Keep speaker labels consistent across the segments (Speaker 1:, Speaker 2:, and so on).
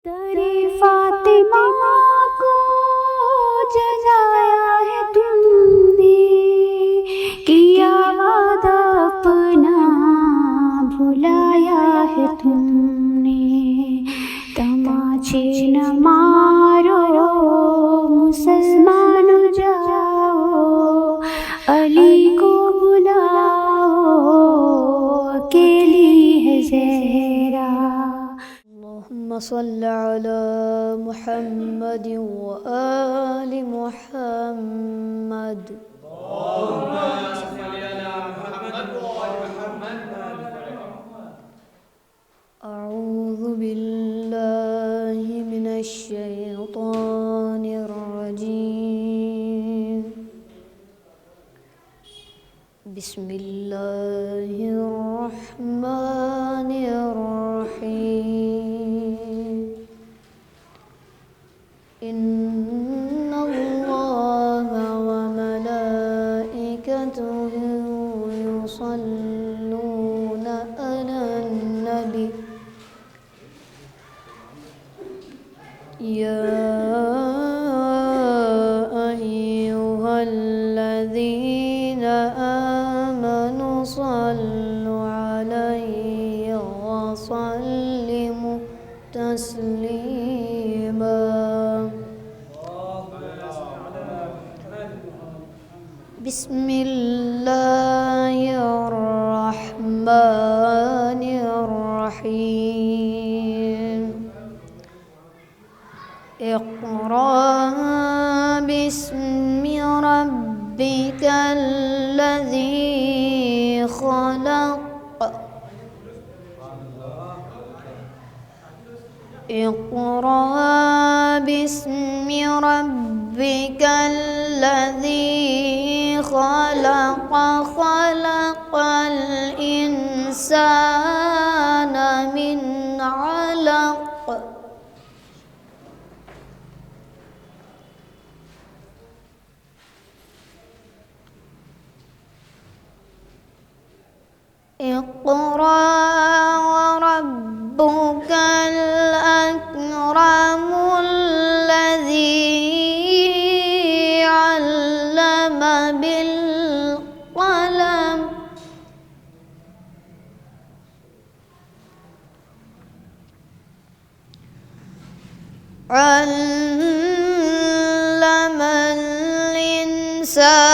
Speaker 1: تیری فاطمہ کو جلایا ہے تم نے، کیا وعدہ اپنا بھلایا ہے تم نے۔ تماچے نہ مارو مسلمان جاؤ، علی کو بلاؤ اکیلی ہے زہرا۔
Speaker 2: اللهم صل على محمد وآل محمد۔ أعوذ بالله من الشيطان الرجيم، بسم الله الرحمن الرحيم۔ إن الله وملائكته يصلون على النبي، يا أيها الذين آمنوا صلوا عليه وسلموا تسليما۔ بسم الله الرحمن الرحيم۔ اقرأ باسم ربك الذي خلق، اقرأ باسم ربك الذي خلق، خلق الإنسان من علق، اقرأ وربك الأكرم الذي علم بالقلم، علم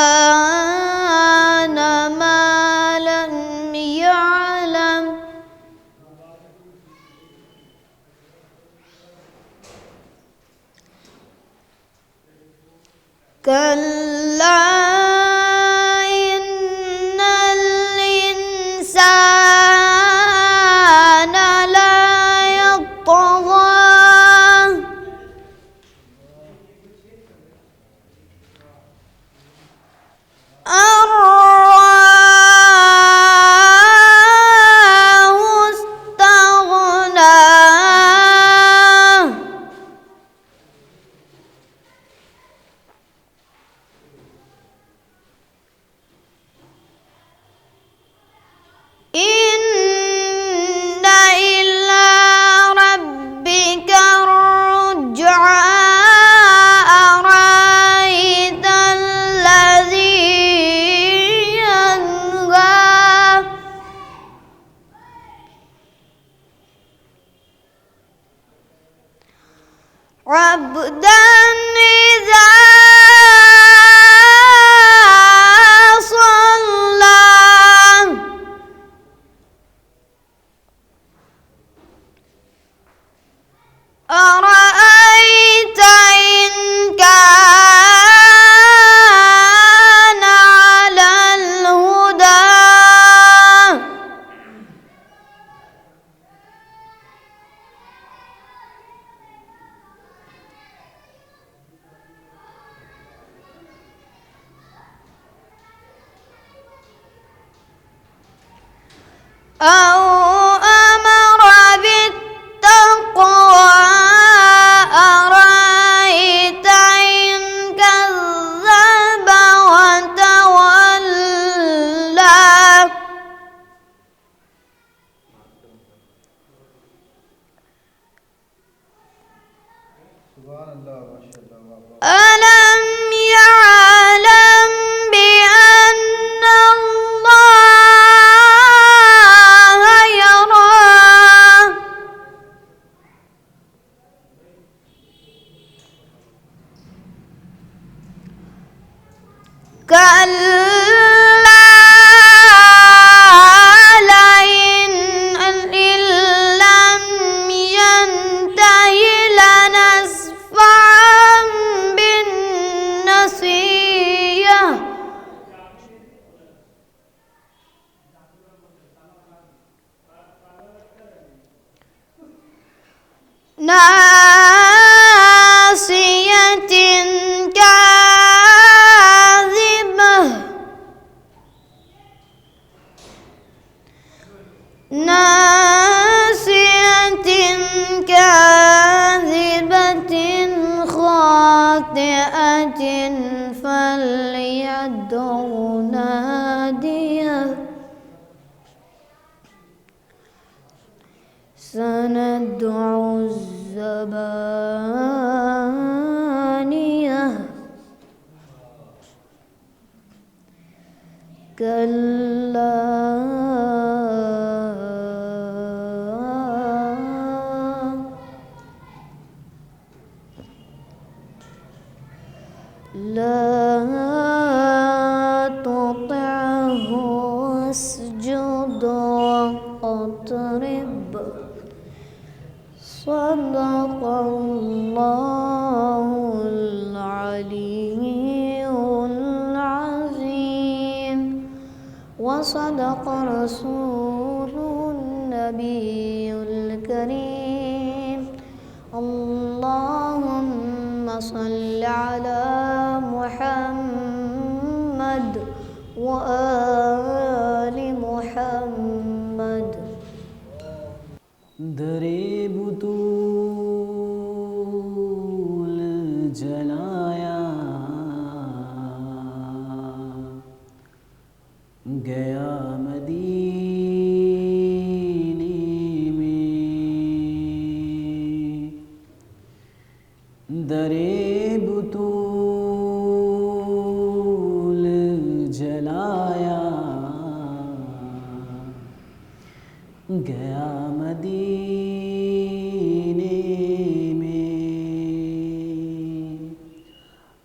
Speaker 2: الإنسان ما لم يعلم، كلا إن الإنسان لا يطغى أن رآه استغنى، إن إلى ربك الرجعى، أرأيت الذي ينهى، عبدا إذا صلى، أرأيت إن كان على الهدى، أو أمر بالتقوى، أرأيت إن كذب وتولى، ألم يعلم بأن الله يرى كلا لئن لم ينته لنسفعا بالنصية ناصية كاذبة خاطئة فليدع ناديه سندع الزبانية لا تطعه واسجد واقترب صدق الله العلي العظيم وصدق رسول النبي الكريم اللهم صل على محمد وآل محمد
Speaker 3: درے بطول جلایا گیا مدینے میں درے بطول جلایا گیا مدینے میں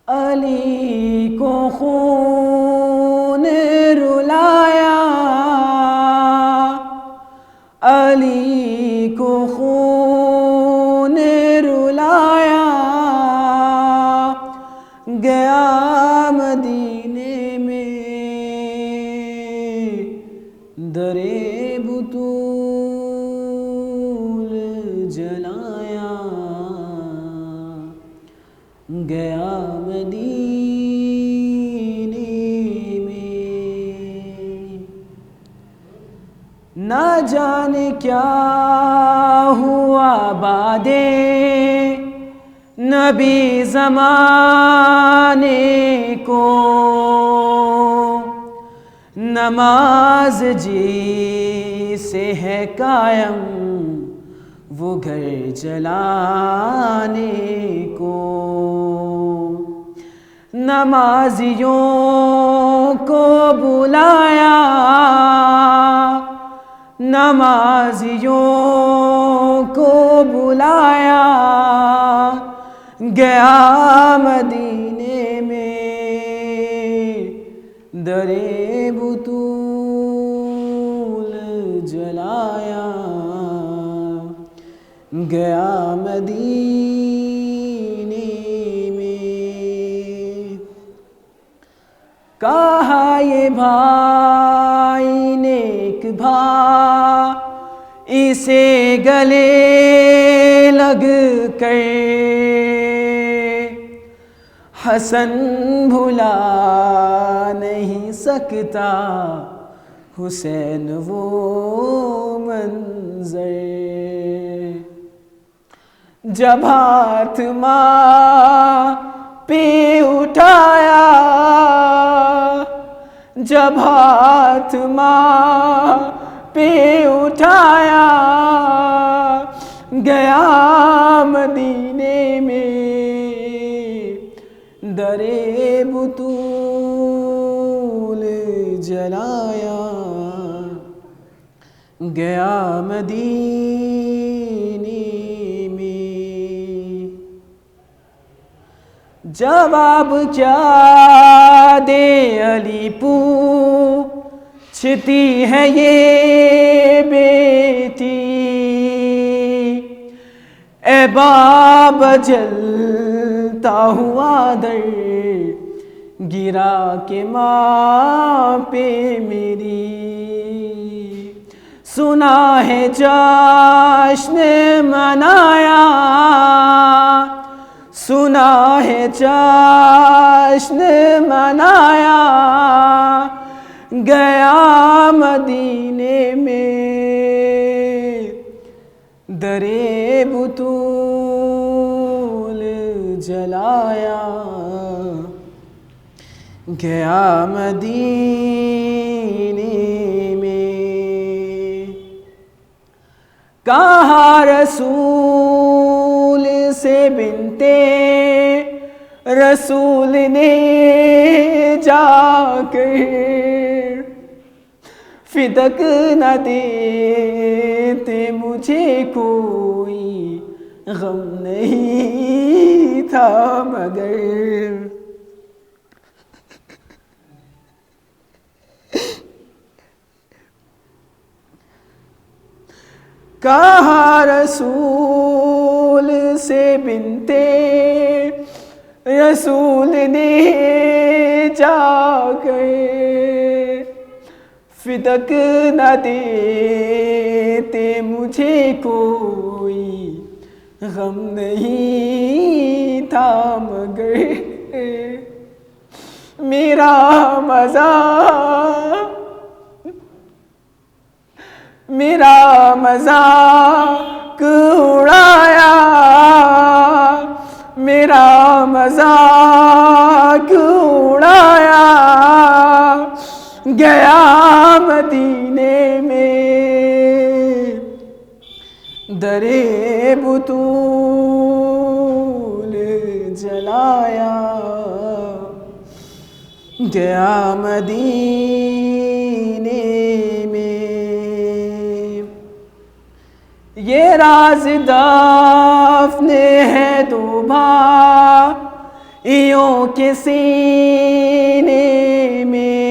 Speaker 3: علی کو خون رلایا علی کو خون رلایا گیا مدینے میں درے بطول جلایا گیا مدینے میں نہ جانے کیا ہوا بعد نبی زمانے کو نماز جی سے ہے قائم وہ گھر جلانے کو نمازیوں کو بلایا نمازیوں کو بلایا گیا مدینے میں درے بطول جلایا گیا مدینے میں کہا یہ بھائی نیک بھائی اسے گلے لگ کر حسن بھلا نہیں سکتا حسین وہ منظر جب ہاتھ ماں پہ اٹھایا جب ہاتھ ماں پہ اٹھایا گیا مدینے میں در بطول جلایا گیا مدینے میں، جواب کیا دے علی پوچھتی ہے یہ بیٹی، اے بابا جلتا ہوا در گرا کے ماں پہ میری، سنا ہے جشن منایا، سنا ہے جشن منایا گیا مدینے میں، در بطول جلایا گیا مدینے میں، کہا رسول سے بنتے رسول نے جا کر، فدک نہ دیتے مجھے کوئی غم نہیں تھا مگر، کہا رسول سے بنتے رسول نے جا کر، فدک نہ دیتے مجھے کوئی غم نہیں تھا مگر، میرا مذاق اڑایا، میرا مذاق اڑایا گیا مدینے میں، در بطول جلایا گیا مدینے میں، یہ راز دفن ہے دو بھائیوں کے سینے میں،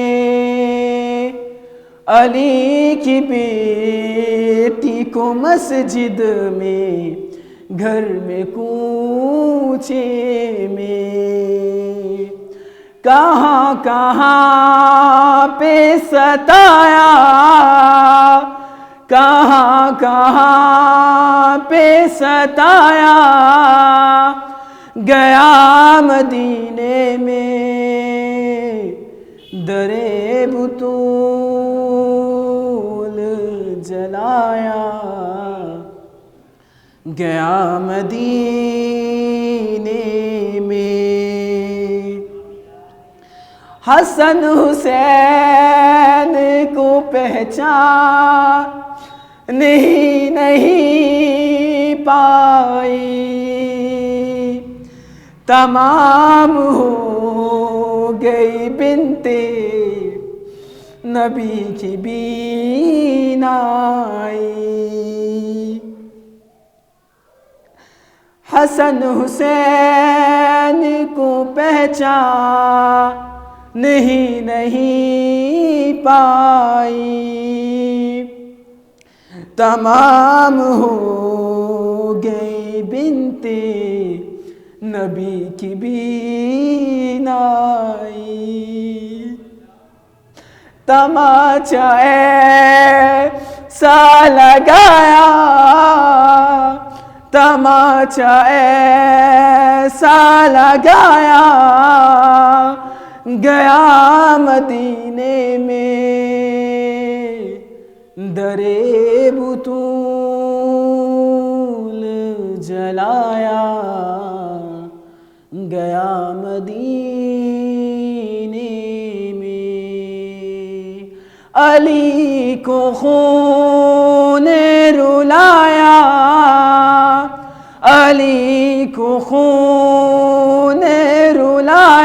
Speaker 3: علی کی بیٹی کو مسجد میں گھر میں کوچے میں، کہاں کہاں پہ ستایا، کہاں کہاں پہ ستایا گیا مدینے میں، در بطول جلایا گیا مدینے میں، حسن حسین کو پہچان نہیں پائی، تمام ہو گئی بنتے نبی کی بینائی، حسن حسین کو پہچان نہیں پائی، تمام ہو گئی بنتے نبی کی بینائی، تماچا ایسا لگایا، تماچا ایسا لگایا گیا مدینے میں، در بطول جلایا گیا مدینے میں، علی کو خون رلایا، علی کو خون رلایا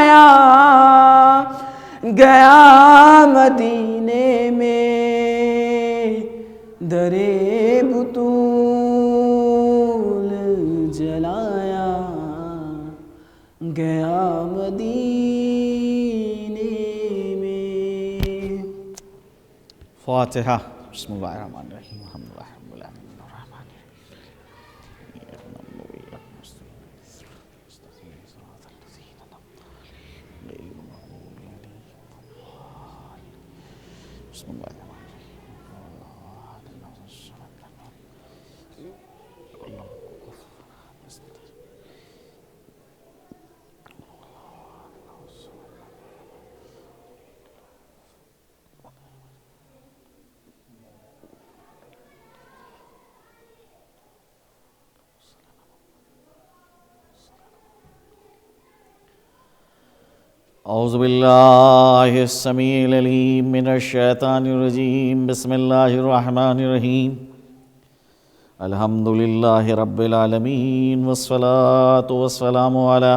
Speaker 3: مدینے میں درے بطول جلایا گیا مدینے میں۔ فاتحہ۔ بسم اللہ الرحمن الرحیم الحمد للہ رب العالمین الرحمن اعوذ باللہ السمیع العلیم من الشیطان الرجیم بسم اللہ الرحمن الرحیم الحمدللہ رب العالمین والصلاة والسلام علی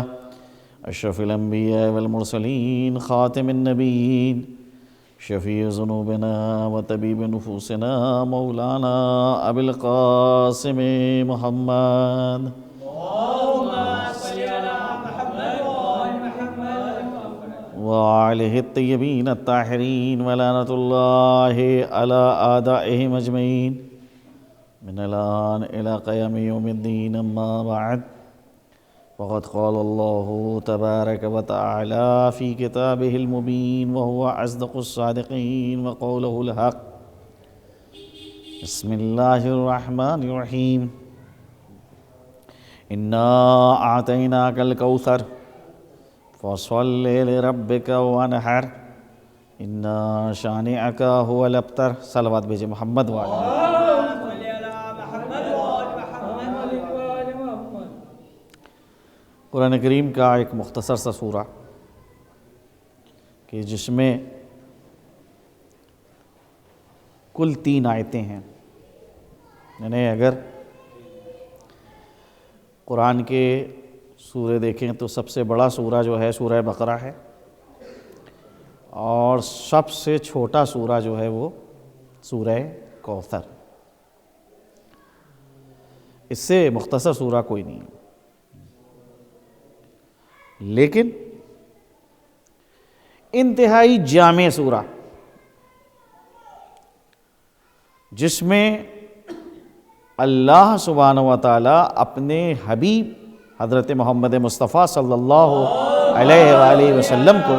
Speaker 3: اشرف الانبیاء والمرسلین خاتم النبیین شفیع ذنوبنا وطبیب نفوسنا مولانا ابی القاسم محمد وآلہ الطیبین الطاہرین ولعنۃ اللہ علی اعدائہم اجمعین من الآن الی قیام یوم الدین اما بعد فقد قال اللہ تبارک وتعالی فی کتابہ المبین وہو اصدق الصادقین وقولہ الحق بسم اللہ الرحمن الرحیم انا اعطیناک الکوثر فَصَلِّ لِرَبِّكَ وَانْحَرْ إِنَّ شَانِئَكَ هُوَ الْأَبْتَرُ۔ صلوات بھیجے محمد وعلیہ۔ قرآن کریم کا ایک مختصر سا سورہ کہ جس میں کل 3 آیتیں ہیں، یعنی اگر قرآن کے سورہ دیکھیں تو سب سے بڑا سورہ جو ہے سورہ بقرہ ہے، اور سب سے چھوٹا سورہ جو ہے وہ سورہ کوثر۔ اس سے مختصر سورہ کوئی نہیں، لیکن انتہائی جامع سورہ جس میں اللہ سبحانہ و تعالیٰ اپنے حبیب حضرت محمد مصطفیٰ صلی اللہ علیہ وآلہ وسلم کو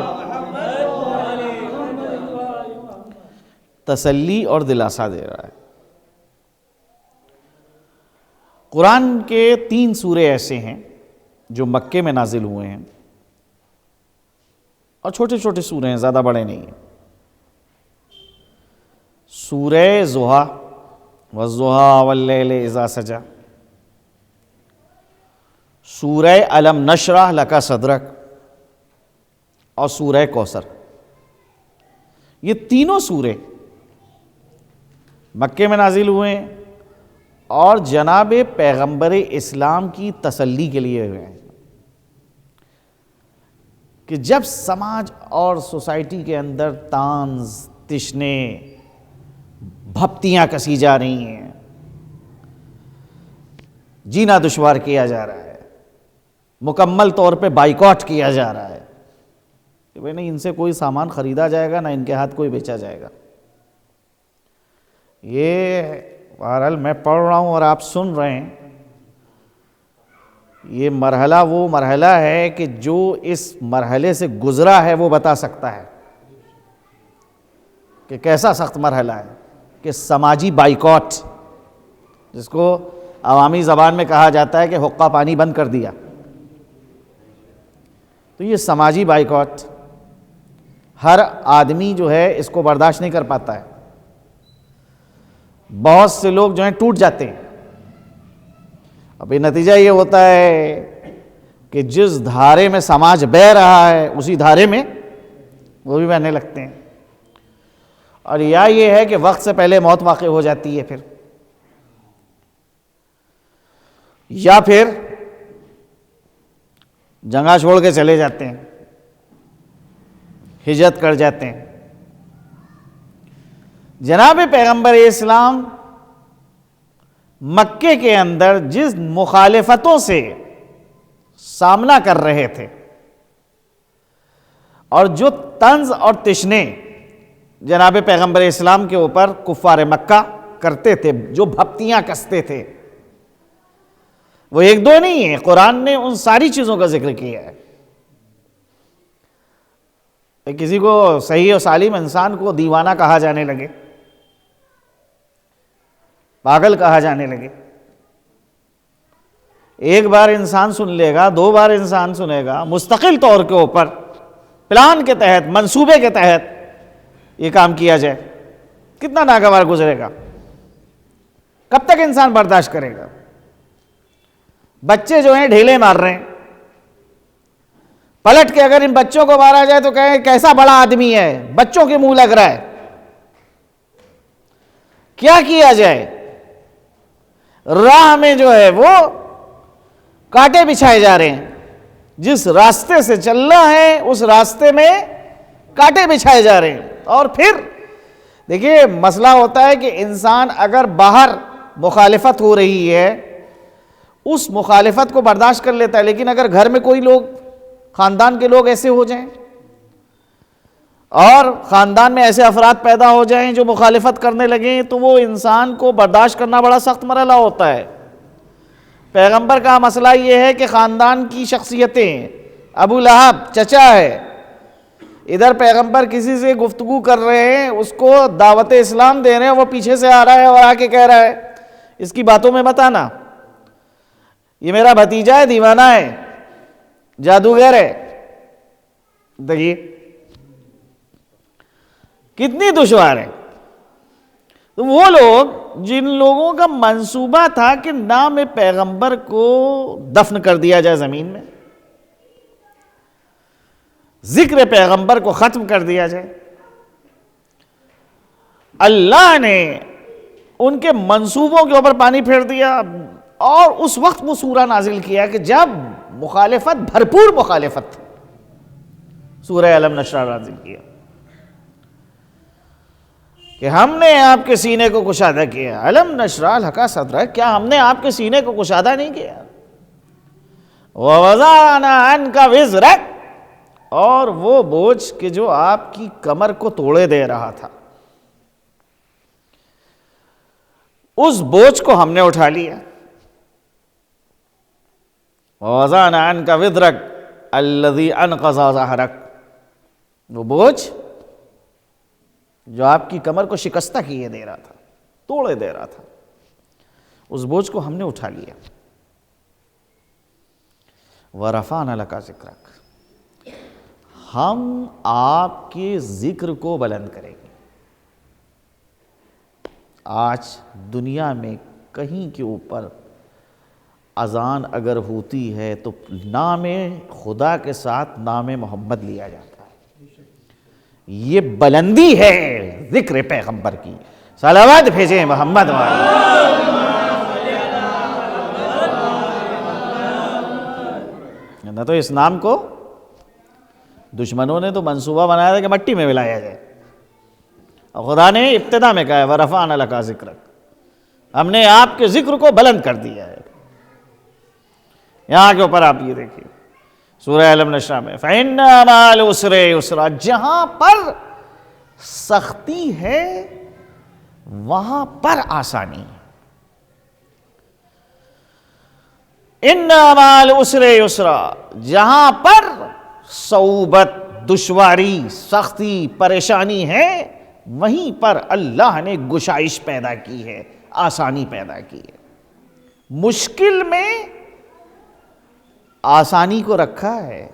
Speaker 3: تسلی اور دلاسا دے رہا ہے۔ قرآن کے 3 سورے ایسے ہیں جو مکے میں نازل ہوئے ہیں، اور چھوٹے چھوٹے سورے ہیں، زیادہ بڑے نہیں ہیں۔ سورہ ضحیٰ والضحیٰ واللیل اذا سجی، سورہ الم نشرح لک صدرک، اور سورہ کوثر۔ یہ تینوں سورے مکے میں نازل ہوئے ہیں اور جناب پیغمبر اسلام کی تسلی کے لیے ہوئے ہیں کہ جب سماج اور سوسائٹی کے اندر طنز تشنے بھپتیاں کسی جا رہی ہیں، جینا دشوار کیا جا رہا ہے، مکمل طور پہ بائیکاٹ کیا جا رہا ہے کہ بھئی نہیں ان سے کوئی سامان خریدا جائے گا، نہ ان کے ہاتھ کوئی بیچا جائے گا۔ یہ بہرحال میں پڑھ رہا ہوں اور آپ سن رہے ہیں، یہ مرحلہ وہ مرحلہ ہے کہ جو اس مرحلے سے گزرا ہے وہ بتا سکتا ہے کہ کیسا سخت مرحلہ ہے، کہ سماجی بائیکاٹ، جس کو عوامی زبان میں کہا جاتا ہے کہ حقہ پانی بند کر دیا۔ تو یہ سماجی بائیکاٹ ہر آدمی جو ہے اس کو برداشت نہیں کر پاتا ہے، بہت سے لوگ جو ہیں ٹوٹ جاتے ہیں۔ اب یہ نتیجہ یہ ہوتا ہے کہ جس دھارے میں سماج بہہ رہا ہے اسی دھارے میں وہ بھی بہنے لگتے ہیں، اور یا یہ ہے کہ وقت سے پہلے موت واقع ہو جاتی ہے، پھر یا پھر جگہ چھوڑ کے چلے جاتے ہیں، ہجرت کر جاتے ہیں۔ جناب پیغمبر اسلام مکے کے اندر جس مخالفتوں سے سامنا کر رہے تھے اور جو طنز اور تشنے جناب پیغمبر اسلام کے اوپر کفار مکہ کرتے تھے، جو بھپتیاں کستے تھے، وہ ایک دو نہیں ہے، قرآن نے ان ساری چیزوں کا ذکر کیا ہے۔ کسی کو صحیح و سالم انسان کو دیوانہ کہا جانے لگے، پاگل کہا جانے لگے، ایک بار انسان سن لے گا، دو بار انسان سنے گا، مستقل طور کے اوپر پلان کے تحت، منصوبے کے تحت یہ کام کیا جائے، کتنا ناگوار گزرے گا، کب تک انسان برداشت کرے گا؟ بچے جو ہیں ڈھیلے مار رہے ہیں، پلٹ کے اگر ان بچوں کو مارا جائے تو کہیں کیسا بڑا آدمی ہے، بچوں کے منہ لگ رہا ہے، کیا کیا جائے؟ راہ میں جو ہے وہ کانٹے بچھائے جا رہے ہیں، جس راستے سے چلنا ہے اس راستے میں کانٹے بچھائے جا رہے ہیں۔ اور پھر دیکھیے مسئلہ ہوتا ہے کہ انسان اگر باہر مخالفت ہو رہی ہے اس مخالفت کو برداشت کر لیتا ہے، لیکن اگر گھر میں کوئی لوگ، خاندان کے لوگ ایسے ہو جائیں اور خاندان میں ایسے افراد پیدا ہو جائیں جو مخالفت کرنے لگیں تو وہ انسان کو برداشت کرنا بڑا سخت مرحلہ ہوتا ہے۔ پیغمبر کا مسئلہ یہ ہے کہ خاندان کی شخصیتیں، ابو لہب چچا ہے، ادھر پیغمبر کسی سے گفتگو کر رہے ہیں، اس کو دعوت اسلام دے رہے ہیں، وہ پیچھے سے آ رہا ہے اور آ کے کہہ رہا ہے اس کی باتوں میں مت آنا، یہ میرا بھتیجا ہے، دیوانہ ہے، جادوگر ہے۔ دیکھیے کتنی دشوار ہے۔ تو وہ لوگ جن لوگوں کا منصوبہ تھا کہ نام پیغمبر کو دفن کر دیا جائے زمین میں، ذکر پیغمبر کو ختم کر دیا جائے، اللہ نے ان کے منصوبوں کے اوپر پانی پھیر دیا اور اس وقت وہ سورہ نازل کیا کہ جب مخالفت، بھرپور مخالفت تھی، سورہ علم نشرح نازل کیا کہ ہم نے آپ کے سینے کو کشادہ کیا، علم نشرح لک صدرک، کیا ہم نے آپ کے سینے کو کشادہ نہیں کیا؟ ووضعنا عنک وزرک، اور وہ بوجھ کہ جو آپ کی کمر کو توڑے دے رہا تھا، اس بوجھ کو ہم نے اٹھا لیا۔ ووضعنا عنک وزرک الذی انقض ظہرک، وہ بوجھ جو آپ کی کمر کو شکستہ کیے دے رہا تھا، توڑے دے رہا تھا، اس بوجھ کو ہم نے اٹھا لیا۔ وَرَفَعْنَا لَكَ ذِكْرَكَ، ہم آپ کے ذکر کو بلند کریں گے۔ آج دنیا میں کہیں کے اوپر اذان اگر ہوتی ہے تو نام خدا کے ساتھ نام محمد لیا جاتا ہے، یہ بلندی ہے ذکر پیغمبر کی۔ صلوات بھیجیں محمد والے۔ نہ تو اس نام کو دشمنوں نے تو منصوبہ بنایا تھا کہ مٹی میں ملایا جائے، اور خدا نے ابتدا میں کہا ہے وَرَفَعْنَا لَكَ ذِكْرَكَ، ہم نے آپ کے ذکر کو بلند کر دیا ہے۔ یہاں کے اوپر آپ یہ دیکھیے سورہ علم نشرح میں فَإِنَّ مَعَ الْعُسْرِ يُسْرًا، جہاں پر سختی ہے وہاں پر آسانی ہے۔ إِنَّ مَعَ الْعُسْرِ يُسْرًا، جہاں پر صعوبت، دشواری، سختی، پریشانی ہے وہیں پر اللہ نے گشائش پیدا کی ہے، آسانی پیدا کی ہے۔ مشکل میں آسانی کو رکھا ہے۔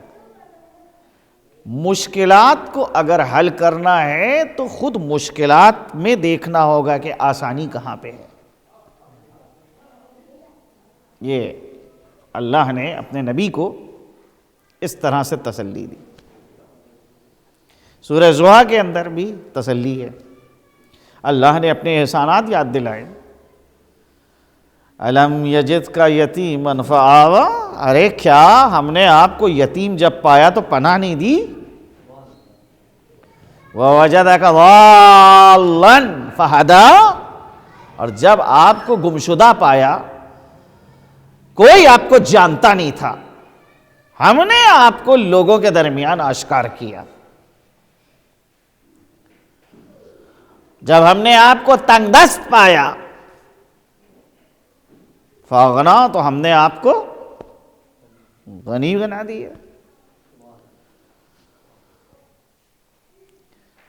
Speaker 3: مشکلات کو اگر حل کرنا ہے تو خود مشکلات میں دیکھنا ہوگا کہ آسانی کہاں پہ ہے۔ یہ اللہ نے اپنے نبی کو اس طرح سے تسلی دی۔ سورہ زحا کے اندر بھی تسلی ہے، اللہ نے اپنے احسانات یاد دلائے۔ الم یجدک یتیما فآویٰ، ارے کیا ہم نے آپ کو یتیم جب پایا تو پناہ نہیں دی؟ وَوَجَدَكَ ضَالًّا فَهَدَىٰ، اور جب آپ کو گمشدہ پایا، کوئی آپ کو جانتا نہیں تھا، ہم نے آپ کو لوگوں کے درمیان آشکار کیا۔ جب ہم نے آپ کو تنگ دست پایا، فَأَغْنَىٰ، تو ہم نے آپ کو غنی بنا دیا۔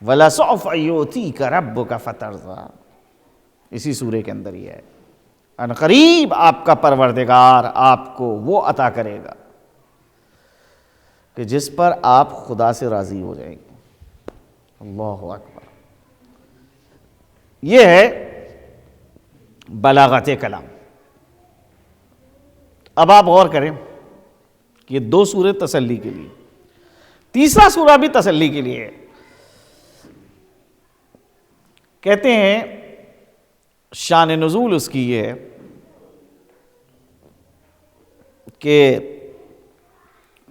Speaker 3: وَلَسَوْفَ يُؤْتِيكَ رَبُّكَ فَتَرْضَىٰ، اسی سورے کے اندر یہ ہے، ان قریب آپ کا پروردگار آپ کو وہ عطا کرے گا کہ جس پر آپ خدا سے راضی ہو جائیں گے۔ اللہ اکبر۔ یہ ہے بلاغت کلام۔ اب آپ غور کریں کہ یہ دو سورے تسلی کے لیے، تیسرا سورہ بھی تسلی کے لیے ہے۔ کہتے ہیں شان نزول اس کی یہ ہے کہ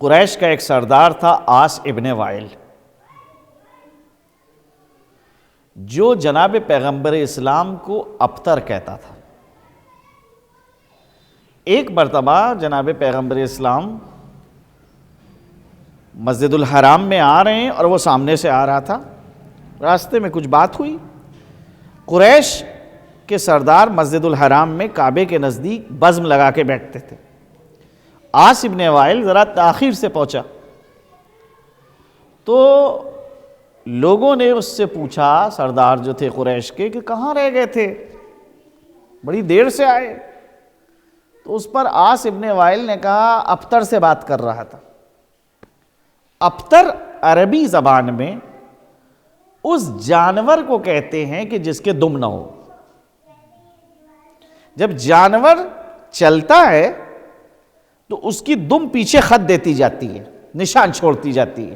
Speaker 3: قریش کا ایک سردار تھا عاص ابن وائل، جو جناب پیغمبر اسلام کو ابتر کہتا تھا۔ ایک مرتبہ جناب پیغمبر اسلام مسجد الحرام میں آ رہے ہیں اور وہ سامنے سے آ رہا تھا، راستے میں کچھ بات ہوئی۔ قریش کے سردار مسجد الحرام میں کعبے کے نزدیک بزم لگا کے بیٹھتے تھے۔ عاص ابن وائل ذرا تاخیر سے پہنچا تو لوگوں نے اس سے پوچھا، سردار جو تھے قریش کے، کہ کہاں رہ گئے تھے، بڑی دیر سے آئے۔ تو اس پر عاص ابن وائل نے کہا ابتر سے بات کر رہا تھا۔ ابتر عربی زبان میں اس جانور کو کہتے ہیں کہ جس کے دم نہ ہو۔ جب جانور چلتا ہے تو اس کی دم پیچھے خط دیتی جاتی ہے، نشان چھوڑتی جاتی ہے۔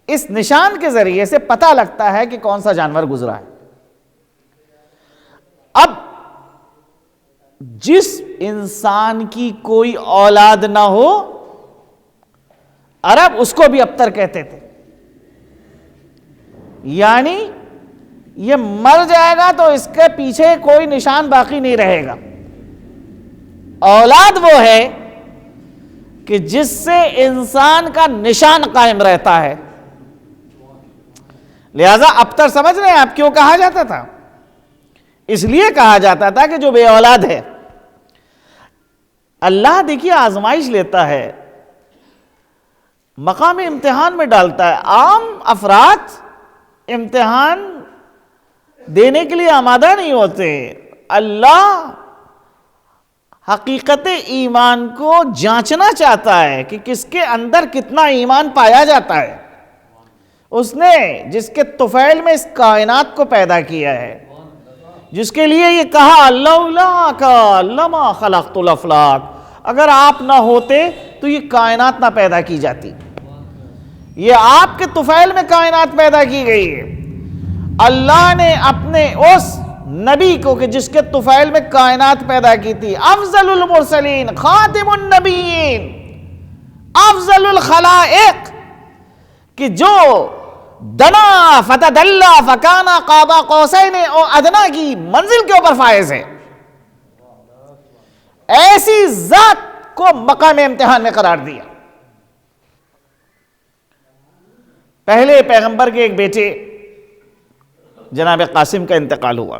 Speaker 3: اس نشان کے ذریعے سے پتہ لگتا ہے کہ کون سا جانور گزرا ہے۔ اب جس انسان کی کوئی اولاد نہ ہو، عرب اس کو بھی ابتر کہتے تھے، یعنی یہ مر جائے گا تو اس کے پیچھے کوئی نشان باقی نہیں رہے گا۔ اولاد وہ ہے کہ جس سے انسان کا نشان قائم رہتا ہے۔ لہذا ابتر سمجھ رہے ہیں آپ کیوں کہا جاتا تھا؟ اس لیے کہا جاتا تھا کہ جو بے اولاد ہے، اللہ دیکھیے آزمائش لیتا ہے، مقام امتحان میں ڈالتا ہے۔ عام افراد امتحان دینے کے لیے آمادہ نہیں ہوتے۔ اللہ حقیقت ایمان کو جانچنا چاہتا ہے کہ کس کے اندر کتنا ایمان پایا جاتا ہے۔ اس نے جس کے طفیل میں اس کائنات کو پیدا کیا ہے، جس کے لیے یہ کہا لولاک لما خلقت الافلاک، اگر آپ نہ ہوتے تو یہ کائنات نہ پیدا کی جاتی۔ یہ آپ کے طفیل میں کائنات پیدا کی گئی ہے۔ اللہ نے اپنے اس نبی کو کہ جس کے طفیل میں کائنات پیدا کی تھی، افضل المرسلین، خاتم النبیین، افضل الخلائق، کہ جو دنا فتدلا فکانا قاب قوسین او ادنا کی منزل کے اوپر فائز ہے، ایسی ذات کو مقام امتحان میں قرار دیا۔ پہلے پیغمبر کے ایک بیٹے جناب قاسم کا انتقال ہوا،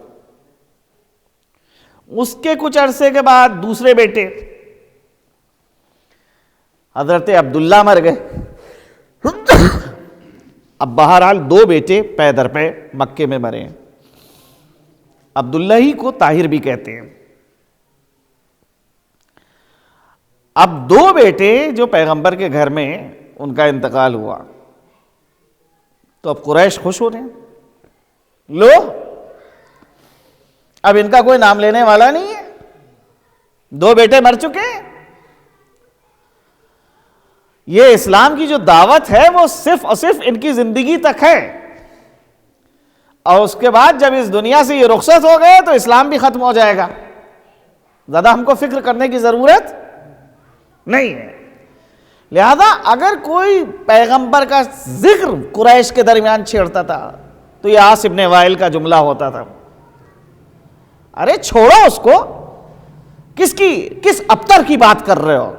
Speaker 3: اس کے کچھ عرصے کے بعد دوسرے بیٹے حضرت عبداللہ مر گئے۔ اب بہرحال دو بیٹے پے در پے مکے میں مرے ہیں۔ عبداللہ ہی کو طاہر بھی کہتے ہیں۔ اب دو بیٹے جو پیغمبر کے گھر میں ان کا انتقال ہوا تو اب قریش خوش ہو رہے ہیں، لو اب ان کا کوئی نام لینے والا نہیں ہے، دو بیٹے مر چکے ہیں۔ یہ اسلام کی جو دعوت ہے وہ صرف اور صرف ان کی زندگی تک ہے، اور اس کے بعد جب اس دنیا سے یہ رخصت ہو گئے تو اسلام بھی ختم ہو جائے گا، زیادہ ہم کو فکر کرنے کی ضرورت نہیں ہے۔ لہذا اگر کوئی پیغمبر کا ذکر قریش کے درمیان چھیڑتا تھا تو یہ عاص ابن وائل کا جملہ ہوتا تھا، ارے چھوڑو اس کو، کس ابتر کی بات کر رہے ہو،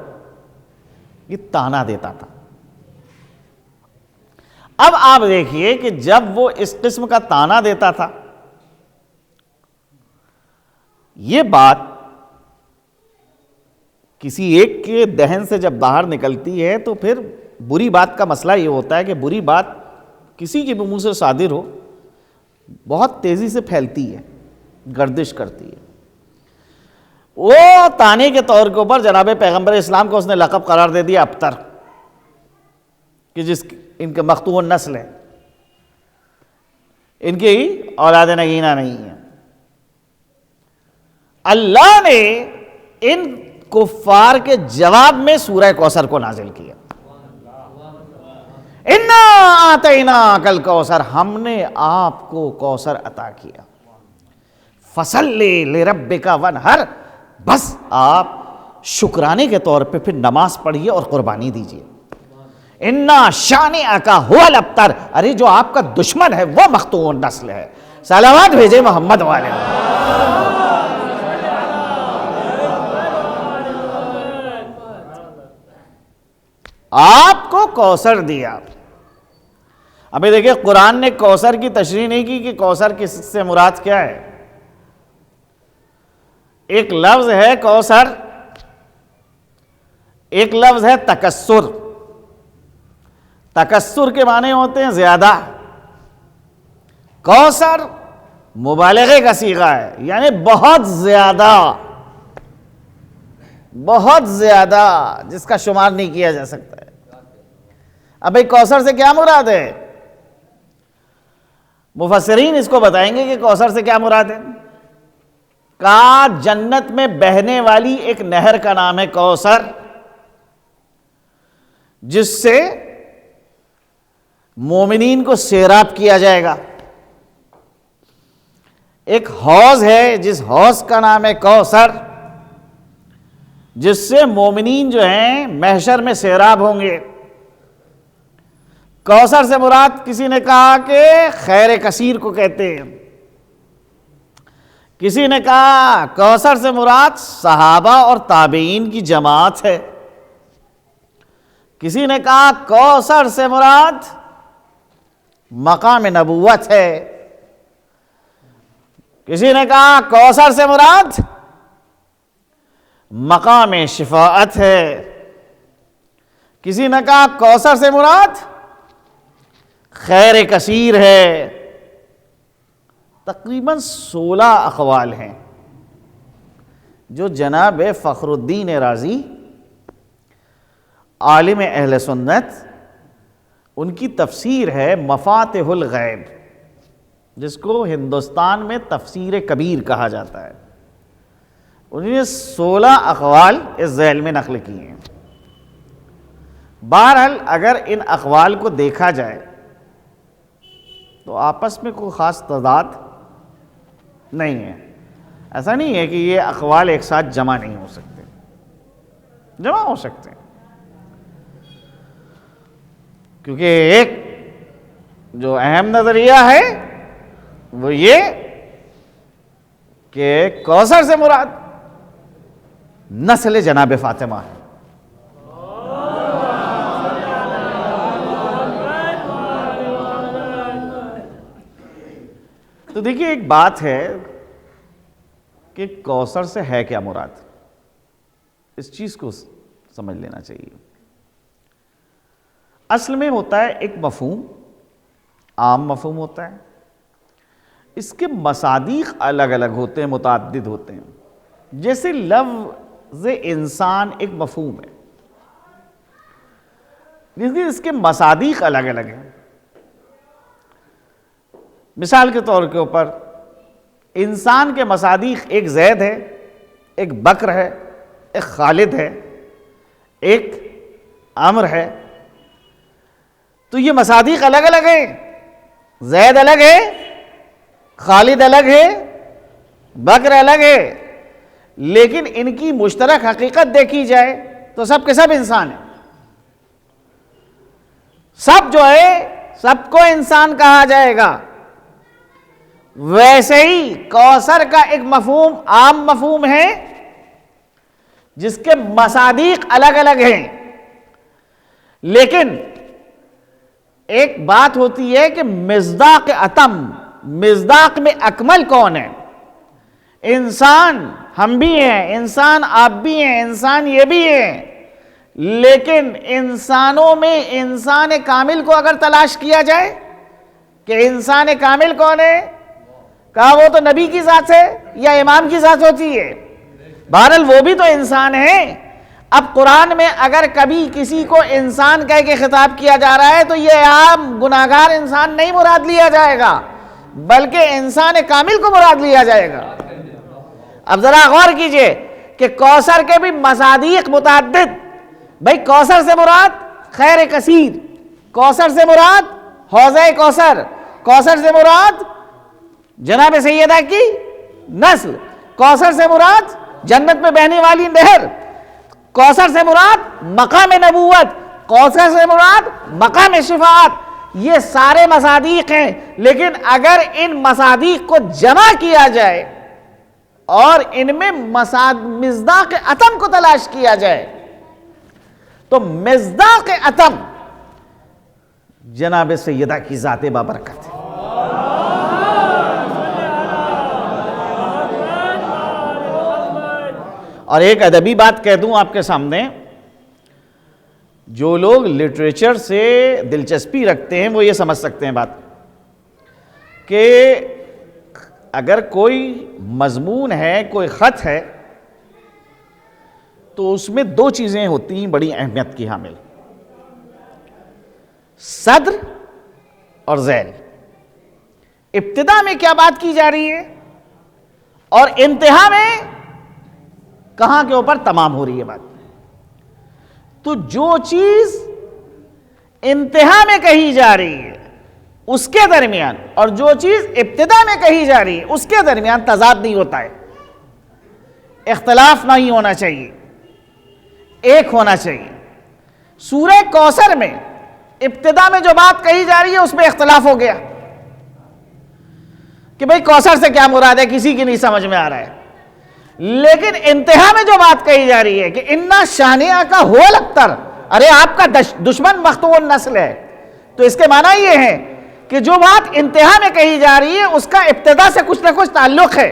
Speaker 3: یہ تانا دیتا تھا۔ اب آپ دیکھیے کہ جب وہ اس قسم کا تانا دیتا تھا، یہ بات کسی ایک کے دہن سے جب باہر نکلتی ہے تو پھر بری بات کا مسئلہ یہ ہوتا ہے کہ بری بات کسی کے بھی منہ سے صادر ہو بہت تیزی سے پھیلتی ہے، گردش کرتی ہے۔ وہ تانے کے طور کے اوپر جناب پیغمبر اسلام کو اس نے لقب قرار دے دیا ابتر، کہ ان کے مقطوع نسل ہے، ان کی اولاد نگینہ نہیں ہے۔ اللہ نے ان کفار کے جواب میں سورہ کوثر کو نازل کیا، اِنَّا آتَيْنَاكَ الْكَوْثَرَ، ہم نے آپ کو کوثر عطا کیا، فَصَلِّ لِرَبِّكَ وَانْحَرْ، بس آپ شکرانے کے طور پہ پھر نماز پڑھیے اور قربانی دیجیے۔ اِنَّا شَانِئَكَ هُوَ الْأَبْتَرُ، ارے جو آپ کا دشمن ہے وہ مقطوع نسل ہے۔ صلوات بھیجے محمد والے۔ آپ کو کوثر دیا۔ ابھی دیکھیں قرآن نے کوثر کی تشریح نہیں کی کہ کوثر کس سے مراد کیا ہے۔ ایک لفظ ہے کوثر، ایک لفظ ہے تکثر۔ تکثر کے معنی ہوتے ہیں زیادہ، کوثر مبالغے کا صیغہ ہے، یعنی بہت زیادہ، بہت زیادہ، جس کا شمار نہیں کیا جا سکتا ہے۔ اب بھائی کوثر سے کیا مراد ہے؟ مفسرین اس کو بتائیں گے کہ کوثر سے کیا مراد ہے۔ کہا جنت میں بہنے والی ایک نہر کا نام ہے کوثر، جس سے مومنین کو سیراب کیا جائے گا۔ ایک حوض ہے جس حوض کا نام ہے کوثر، جس سے مومنین جو ہیں محشر میں سیراب ہوں گے۔ کوثر سے مراد کسی نے کہا کہ خیر کثیر کو کہتے ہیں، کسی نے کہا کوثر سے مراد صحابہ اور تابعین کی جماعت ہے، کسی نے کہا کوثر سے مراد مقام نبوت ہے، کسی نے کہا کوثر سے مراد مقام شفاعت ہے، کسی نے کہا کوثر سے مراد خیر کثیر ہے۔ تقریباً 16 اقوال ہیں جو جناب فخر الدین رازی عالم اہل سنت، ان کی تفسیر ہے مفاتح الغیب، جس کو ہندوستان میں تفسیر کبیر کہا جاتا ہے۔ انہوں نے 16 اقوال اس ذیل میں نقل کیے ہیں۔ بہرحال اگر ان اقوال کو دیکھا جائے تو آپس میں کوئی خاص تضاد نہیں ہے۔ ایسا نہیں ہے کہ یہ اقوال ایک ساتھ جمع نہیں ہو سکتے، جمع ہو سکتے ہیں، کیونکہ ایک جو اہم نظریہ ہے وہ یہ کہ کوثر سے مراد نسل جناب فاطمہ ہے۔ تو دیکھیے ایک بات ہے کہ کوثر سے ہے کیا مراد، اس چیز کو سمجھ لینا چاہیے۔ اصل میں ہوتا ہے ایک مفہوم، عام مفہوم ہوتا ہے، اس کے مصادیق الگ الگ ہوتے ہیں، متعدد ہوتے ہیں۔ جیسے لفظ انسان ایک مفہوم ہے، لیکن اس کے مصادیق الگ الگ ہیں۔ مثال کے طور کے اوپر انسان کے مصادیق ایک زید ہے، ایک بکر ہے، ایک خالد ہے، ایک عمر ہے۔ تو یہ مصادیق الگ الگ ہیں، زید الگ ہے، خالد الگ ہے، بکر الگ ہے، لیکن ان کی مشترک حقیقت دیکھی جائے تو سب کے سب انسان ہیں۔ سب جو ہے سب کو انسان کہا جائے گا، ویسے ہی کوثر کا ایک مفہوم عام مفہوم ہے جس کے مصادیق الگ الگ ہیں، لیکن ایک بات ہوتی ہے کہ مصداق اتم، مصداق میں اکمل کون ہے؟ انسان ہم بھی ہیں، انسان آپ بھی ہیں، انسان یہ بھی ہیں، لیکن انسانوں میں انسان کامل کو اگر تلاش کیا جائے کہ انسان کامل کون ہے، کہا وہ تو نبی کی ذات ہے یا امام کی ذات ہوتی ہے، بہرحال وہ بھی تو انسان ہے۔ اب قرآن میں اگر کبھی کسی کو انسان کہہ کے خطاب کیا جا رہا ہے تو یہ عام گناہگار انسان نہیں مراد لیا جائے گا، بلکہ انسان کامل کو مراد لیا جائے گا۔ اب ذرا غور کیجئے کہ کوثر کے بھی مصادیق متعدد، بھئی کوثر سے مراد خیر کثیر، کوثر سے مراد حوضہ کوثر، کوثر سے مراد جناب سیدہ کی نسل، کوثر سے مراد جنت میں بہنے والی نہر، کوثر سے مراد مقام نبوت، کوثر سے مراد مقام شفاعت، یہ سارے مصادیق ہیں۔ لیکن اگر ان مصادیق کو جمع کیا جائے اور ان میں مصداق اتم کو تلاش کیا جائے تو مصداق اتم جناب سیدہ کی ذات بابرکت ہے۔ اور ایک ادبی بات کہہ دوں آپ کے سامنے، جو لوگ لٹریچر سے دلچسپی رکھتے ہیں وہ یہ سمجھ سکتے ہیں بات کہ اگر کوئی مضمون ہے، کوئی خط ہے، تو اس میں دو چیزیں ہوتی ہیں بڑی اہمیت کی حامل، صدر اور ذیل۔ ابتدا میں کیا بات کی جا رہی ہے اور انتہا میں کہاں کے اوپر تمام ہو رہی ہے بات۔ تو جو چیز انتہا میں کہی جا رہی ہے اس کے درمیان اور جو چیز ابتدا میں کہی جا رہی ہے اس کے درمیان تضاد نہیں ہوتا ہے، اختلاف نہیں ہونا چاہیے، ایک ہونا چاہیے۔ سورہ کوثر میں ابتدا میں جو بات کہی جا رہی ہے اس میں اختلاف ہو گیا کہ بھئی کوثر سے کیا مراد ہے، کسی کی نہیں سمجھ میں آ رہا ہے، لیکن انتہا میں جو بات کہی جا رہی ہے کہ انا شانیہ کا ہو الابتر، ارے آپ کا دشمن مختون نسل ہے، تو اس کے معنی یہ ہے کہ جو بات انتہا میں کہی جا رہی ہے اس کا ابتدا سے کچھ نہ کچھ تعلق ہے،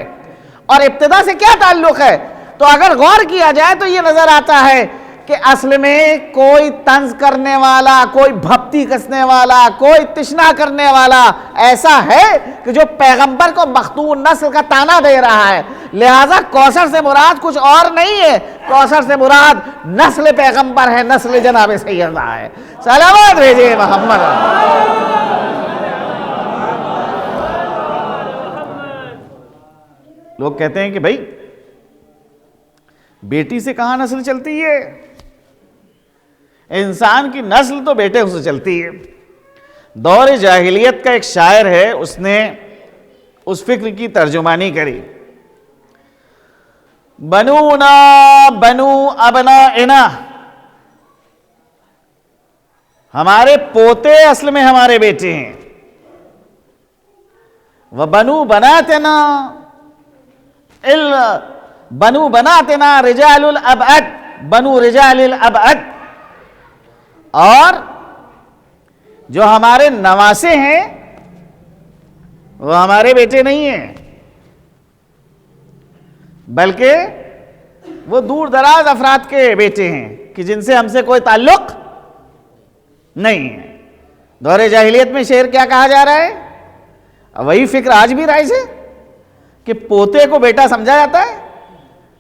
Speaker 3: اور ابتدا سے کیا تعلق ہے؟ تو اگر غور کیا جائے تو یہ نظر آتا ہے کہ اصل میں کوئی طنز کرنے والا، کوئی بھپتی کسنے والا، کوئی تشنا کرنے والا ایسا ہے کہ جو پیغمبر کو مختون نسل کا طعنہ دے رہا ہے، لہذا کوثر سے مراد کچھ اور نہیں ہے، کوثر سے مراد نسل پیغمبر ہے، نسل جناب سیدہ ہے۔ صلوات بھیجئے محمد۔ لوگ کہتے ہیں کہ بھائی بیٹی سے کہاں نسل چلتی ہے، انسان کی نسل تو بیٹے سے چلتی ہے۔ دور جاہلیت کا ایک شاعر ہے، اس نے اس فکر کی ترجمانی کری، بنونا بنو ابنائنا، ہمارے پوتے اصل میں ہمارے بیٹے ہیں، وبنو بناتنا بنو بناتنا رجال الابعد، بنو رجال الابعد، اور جو ہمارے نواسے ہیں وہ ہمارے بیٹے نہیں ہیں، بلکہ وہ دور دراز افراد کے بیٹے ہیں کہ جن سے ہم سے کوئی تعلق نہیں ہے۔ دور جاہلیت میں شعر کیا کہا جا رہا ہے، وہی فکر آج بھی رائج ہے کہ پوتے کو بیٹا سمجھا جاتا ہے،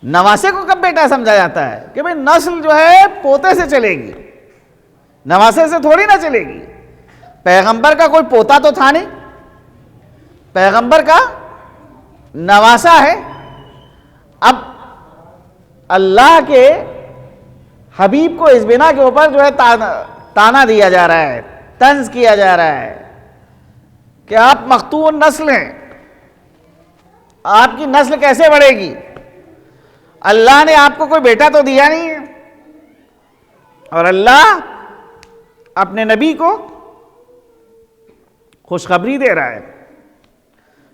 Speaker 3: نواسے کو کب بیٹا سمجھا جاتا ہے کہ بھئی نسل جو ہے پوتے سے چلے گی، نواسے سے تھوڑی نہ چلے گی۔ پیغمبر کا کوئی پوتا تو تھا نہیں، پیغمبر کا نواسا ہے۔ اب اللہ کے حبیب کو اس بنا کے اوپر جو ہے تانا دیا جا رہا ہے، طنز کیا جا رہا ہے کہ آپ مختون نسل ہیں، آپ کی نسل کیسے بڑھے گی؟ اللہ نے آپ کو کوئی بیٹا تو دیا نہیں ہے، اور اللہ اپنے نبی کو خوشخبری دے رہا ہے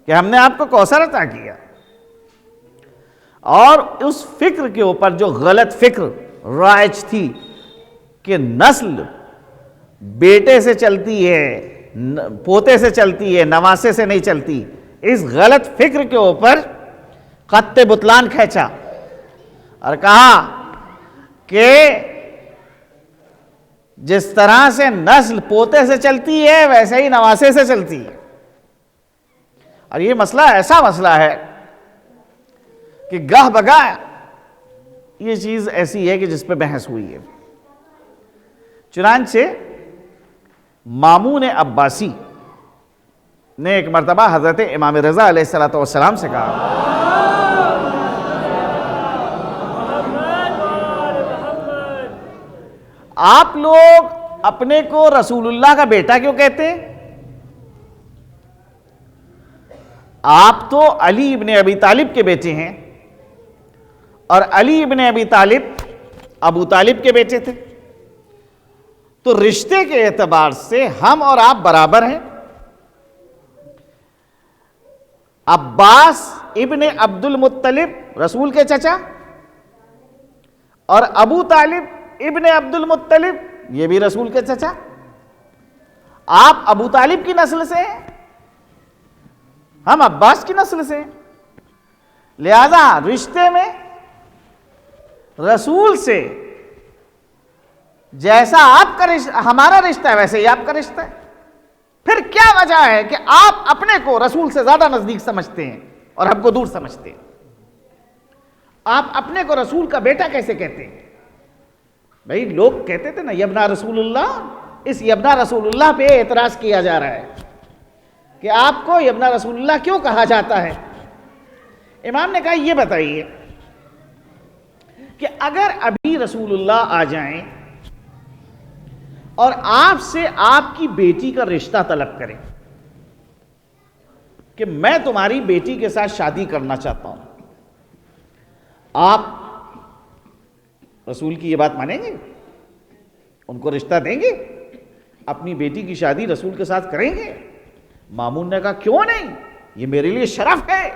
Speaker 3: کہ ہم نے آپ کو کوثر عطا کیا. اور اس فکر کے اوپر جو غلط فکر رائج تھی کہ نسل بیٹے سے چلتی ہے, پوتے سے چلتی ہے, نواسے سے نہیں چلتی, اس غلط فکر کے اوپر خط بطلان کھینچا اور کہا کہ جس طرح سے نسل پوتے سے چلتی ہے ویسے ہی نواسے سے چلتی ہے. اور یہ مسئلہ ایسا مسئلہ ہے کہ گاہ بگاہ یہ چیز ایسی ہے کہ جس پہ بحث ہوئی ہے. چنانچہ مامون عباسی نے ایک مرتبہ حضرت امام رضا علیہ السلام سے کہا آپ لوگ اپنے کو رسول اللہ کا بیٹا کیوں کہتے ہیں؟ آپ تو علی ابن ابی طالب کے بیٹے ہیں اور علی ابن ابی طالب ابو طالب کے بیٹے تھے, تو رشتے کے اعتبار سے ہم اور آپ برابر ہیں. عباس ابن عبد المطلب رسول کے چچا اور ابو طالب ابن عبد المطلب یہ بھی رسول کے چچا. آپ ابو طالب کی نسل سے ہیں, ہم عباس کی نسل سے ہیں, لہذا رشتے میں رسول سے جیسا آپ کا رشتہ ہمارا رشتہ ہے ویسے ہی آپ کا رشتہ ہے. پھر کیا وجہ ہے کہ آپ اپنے کو رسول سے زیادہ نزدیک سمجھتے ہیں اور ہم کو دور سمجھتے ہیں؟ آپ اپنے کو رسول کا بیٹا کیسے کہتے ہیں؟ بھائی لوگ کہتے تھے نا یبنا رسول اللہ, اس یبنا رسول اللہ پہ اعتراض کیا جا رہا ہے کہ آپ کو یبنا رسول اللہ کیوں کہا جاتا ہے. امام نے کہا یہ بتائیے کہ اگر ابھی رسول اللہ آ جائیں اور آپ سے آپ کی بیٹی کا رشتہ طلب کریں کہ میں تمہاری بیٹی کے ساتھ شادی کرنا چاہتا ہوں, آپ رسول کی یہ بات مانیں گے؟ ان کو رشتہ دیں گے؟ اپنی بیٹی کی شادی رسول کے ساتھ کریں گے؟ مامون نے کہا کیوں نہیں, یہ میرے لیے شرف ہے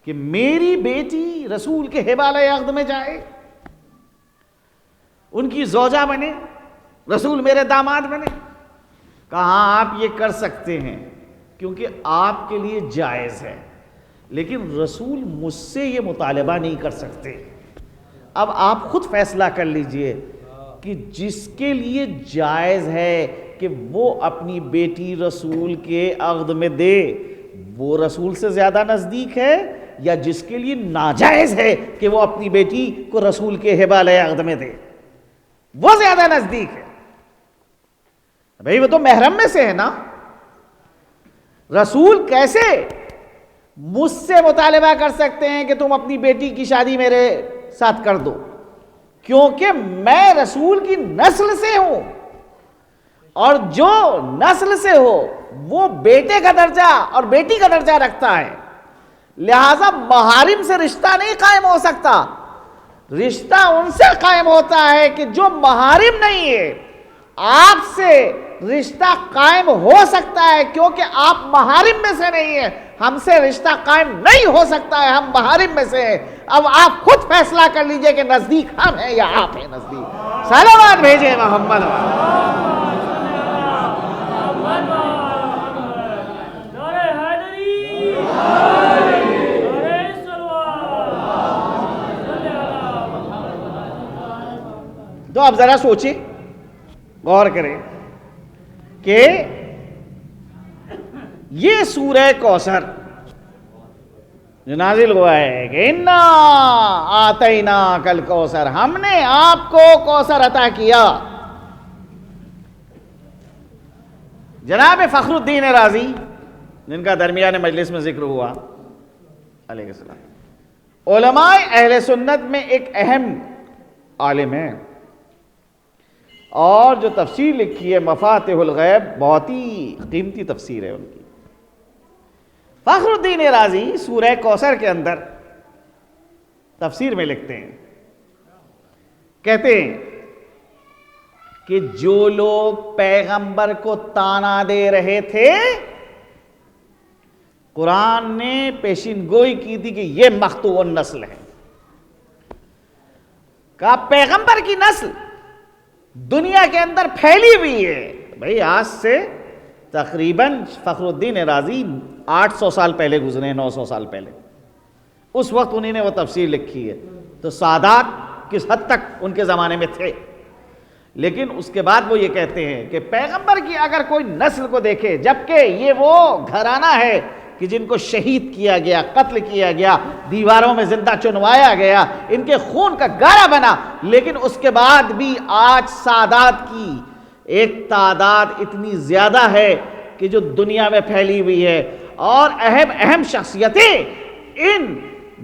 Speaker 3: کہ میری بیٹی رسول کے حوالہ عقد میں جائے, ان کی زوجہ بنے, رسول میرے داماد بنے. کہا آپ یہ کر سکتے ہیں کیونکہ آپ کے لیے جائز ہے, لیکن رسول مجھ سے یہ مطالبہ نہیں کر سکتے. اب آپ خود فیصلہ کر لیجئے کہ جس کے لیے جائز ہے کہ وہ اپنی بیٹی رسول کے عقد میں دے, وہ رسول سے زیادہ نزدیک ہے یا جس کے لیے ناجائز ہے کہ وہ اپنی بیٹی کو رسول کے حوالہ عقد میں دے, وہ زیادہ نزدیک ہے؟ بھئی وہ تو محرم میں سے ہے نا. رسول کیسے مجھ سے مطالبہ کر سکتے ہیں کہ تم اپنی بیٹی کی شادی میرے ساتھ کر دو؟ کیونکہ میں رسول کی نسل سے ہوں, اور جو نسل سے ہو وہ بیٹے کا درجہ اور بیٹی کا درجہ رکھتا ہے. لہذا محارم سے رشتہ نہیں قائم ہو سکتا, رشتہ ان سے قائم ہوتا ہے کہ جو محارم نہیں ہے. آپ سے رشتہ قائم ہو سکتا ہے کیونکہ آپ محارم میں سے نہیں ہیں, ہم سے رشتہ قائم نہیں ہو سکتا ہے, ہم محارم میں سے ہیں. اب آپ خود فیصلہ کر لیجئے کہ نزدیک ہم ہیں یا آپ ہیں نزدیک. سلامات بھیجیں محمد. تو آپ ذرا سوچیں, غور کریں کہ یہ سورہ کوثر جو نازل ہوا ہے کہ انا آتیناک الکوثر, ہم نے آپ کو کوثر عطا کیا. جناب فخر الدین رازی جن کا درمیان مجلس میں ذکر ہوا علیہ السلام, علماء اہل سنت میں ایک اہم عالم ہیں, اور جو تفسیر لکھی ہے مفاتح الغیب بہت ہی قیمتی تفسیر ہے ان کی. فخر الدین رازی سورہ کوثر کے اندر تفسیر میں لکھتے ہیں, کہتے ہیں کہ جو لوگ پیغمبر کو طعنہ دے رہے تھے قرآن نے پیشین گوئی کی تھی کہ یہ مقطوع النسل ہے. کہا پیغمبر کی نسل دنیا کے اندر پھیلی ہوئی ہے. بھئی آج سے تقریباً فخر الدین رازی 800 سال پہلے گزرے, 900 سال پہلے, اس وقت انہوں نے وہ تفسیر لکھی ہے. تو سادات کس حد تک ان کے زمانے میں تھے. لیکن اس کے بعد وہ یہ کہتے ہیں کہ پیغمبر کی اگر کوئی نسل کو دیکھے, جبکہ یہ وہ گھرانہ ہے کہ جن کو شہید کیا گیا, قتل کیا گیا, دیواروں میں زندہ چنوایا گیا, ان کے خون کا گارا بنا, لیکن اس کے بعد بھی آج سادات کی ایک تعداد اتنی زیادہ ہے کہ جو دنیا میں پھیلی ہوئی ہے, اور اہم شخصیتیں ان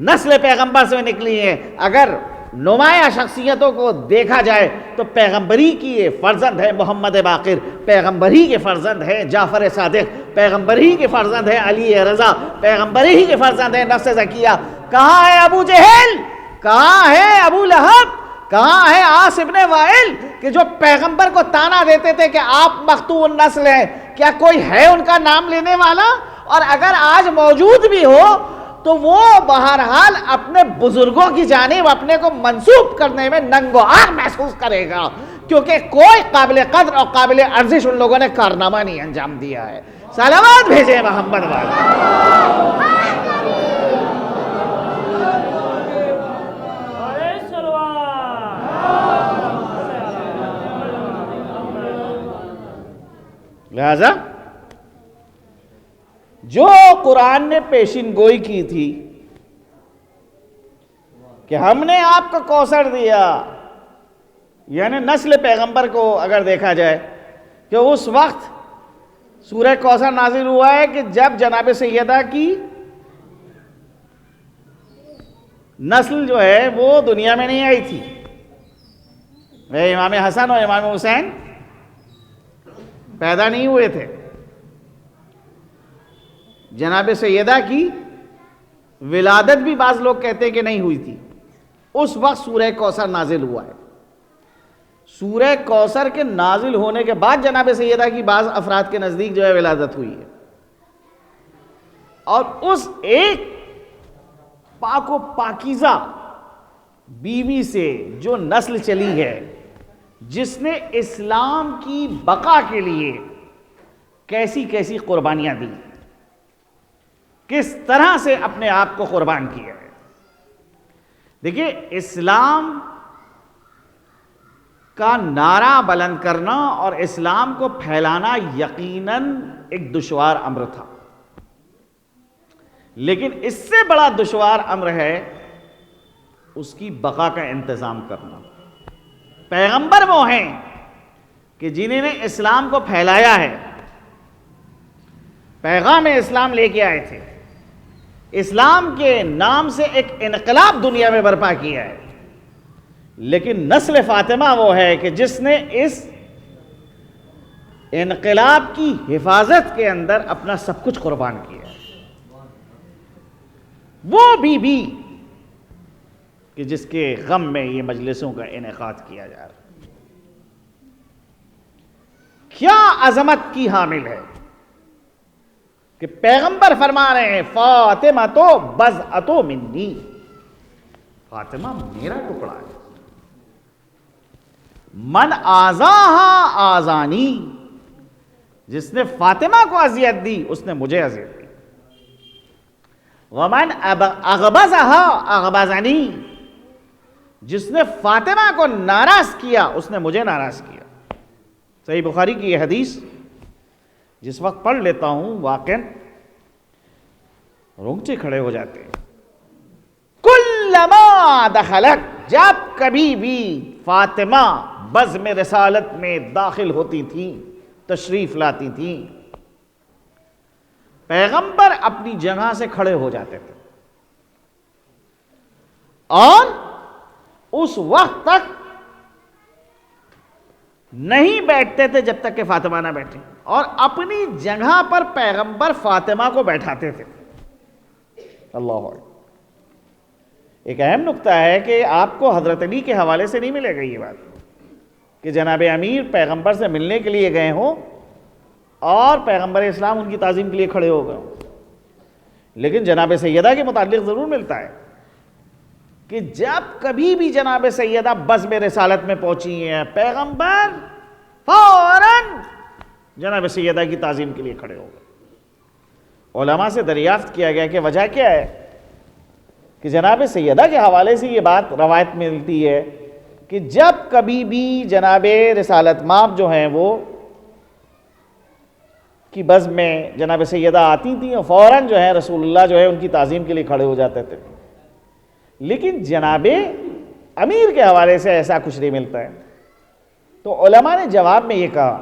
Speaker 3: نسل پیغمبر سے نکلی ہیں. اگر نمایاں شخصیتوں کو دیکھا جائے تو پیغمبری کی فرزند ہے محمد باقر, پیغمبری کے فرزند ہے جعفر صادق, پیغمبری کے فرزند ہے علی رضا, پیغمبری کے فرزند ہے نفس زکیہ. کہاں ہے ابو جہل, کہاں ہے ابو لہب, کہاں ہے عاص ابن وائل کہ جو پیغمبر کو طعنہ دیتے تھے کہ آپ مقطوع النسل ہیں؟ کیا کوئی ہے ان کا نام لینے والا؟ اور اگر آج موجود بھی ہو تو وہ بہرحال اپنے بزرگوں کی جانب اپنے کو منسوب کرنے میں ننگو آر محسوس کرے گا, کیونکہ کوئی قابل قدر اور قابل ارزش ان لوگوں نے کارنامہ نہیں انجام دیا ہے. صلوات بھیجے محمد والے. لہذا جو قرآن نے پیشین گوئی کی تھی کہ ہم نے آپ کو کوثر دیا, یعنی نسل پیغمبر کو اگر دیکھا جائے کہ اس وقت سورہ کوثر نازل ہوا ہے کہ جب جناب سیدہ کی نسل جو ہے وہ دنیا میں نہیں آئی تھی. امام حسن اور امام حسین پیدا نہیں ہوئے تھے. جناب سیدہ کی ولادت بھی بعض لوگ کہتے ہیں کہ نہیں ہوئی تھی. اس وقت سورہ کوثر نازل ہوا ہے. سورہ کوثر کے نازل ہونے کے بعد جناب سیدہ کی بعض افراد کے نزدیک جو ہے ولادت ہوئی ہے, اور اس ایک پاک و پاکیزہ بیوی سے جو نسل چلی ہے, جس نے اسلام کی بقا کے لیے کیسی کیسی قربانیاں دی, کس طرح سے اپنے آپ کو قربان کیا ہے. دیکھیے, اسلام کا نعرہ بلند کرنا اور اسلام کو پھیلانا یقیناً ایک دشوار امر تھا, لیکن اس سے بڑا دشوار امر ہے اس کی بقا کا انتظام کرنا. پیغمبر وہ ہیں کہ جنہوں نے اسلام کو پھیلایا ہے, پیغام اسلام لے کے آئے تھے, اسلام کے نام سے ایک انقلاب دنیا میں برپا کیا ہے, لیکن نسل فاطمہ وہ ہے کہ جس نے اس انقلاب کی حفاظت کے اندر اپنا سب کچھ قربان کیا ہے. وہ بی بی کہ جس کے غم میں یہ مجلسوں کا انعقاد کیا جا رہا ہے, کیا عظمت کی حامل ہے کہ پیغمبر فرما رہے ہیں فاطمہ تو بضعۃ منی, فاطمہ میرا ٹکڑا ہے. من آذاہا آذانی, جس نے فاطمہ کو اذیت دی اس نے مجھے اذیت دی. ومن اغبظہا اغبظنی, جس نے فاطمہ کو ناراض کیا اس نے مجھے ناراض کیا. صحیح بخاری کی یہ حدیث جس وقت پڑھ لیتا ہوں واقعاً رونگٹے کھڑے ہو جاتے ہیں. کلما دخلت, جب کبھی بھی فاطمہ بزم رسالت میں داخل ہوتی تھیں, تشریف لاتی تھیں, پیغمبر اپنی جگہ سے کھڑے ہو جاتے تھے, اور اس وقت تک نہیں بیٹھتے تھے جب تک کہ فاطمہ نہ بیٹھے, اور اپنی جگہ پر پیغمبر فاطمہ کو بیٹھاتے تھے. اللہ اکبر. ایک اہم نقطہ ہے کہ آپ کو حضرت علی کے حوالے سے نہیں ملے گا یہ بات. کہ جناب امیر پیغمبر سے ملنے کے لیے گئے ہوں اور پیغمبر اسلام ان کی تعظیم کے لیے کھڑے ہو گئے ہوں، لیکن جناب سیدہ کے متعلق ضرور ملتا ہے کہ جب کبھی بھی جناب سیدہ بزم رسالت میں پہنچی ہیں، پیغمبر فوراً جناب سیدہ کی تعظیم کے لیے کھڑے ہو گئے۔ علماء سے دریافت کیا گیا کہ وجہ کیا ہے، کہ جناب سیدہ کے حوالے سے یہ بات روایت میں ملتی ہے کہ جب کبھی بھی جناب رسالت مآب جو ہیں وہ کی بزم میں جناب سیدہ آتی تھیں اور فوراً جو ہے رسول اللہ جو ہے ان کی تعظیم کے لیے کھڑے ہو جاتے تھے، لیکن جناب امیر کے حوالے سے ایسا کچھ نہیں ملتا ہے۔ تو علماء نے جواب میں یہ کہا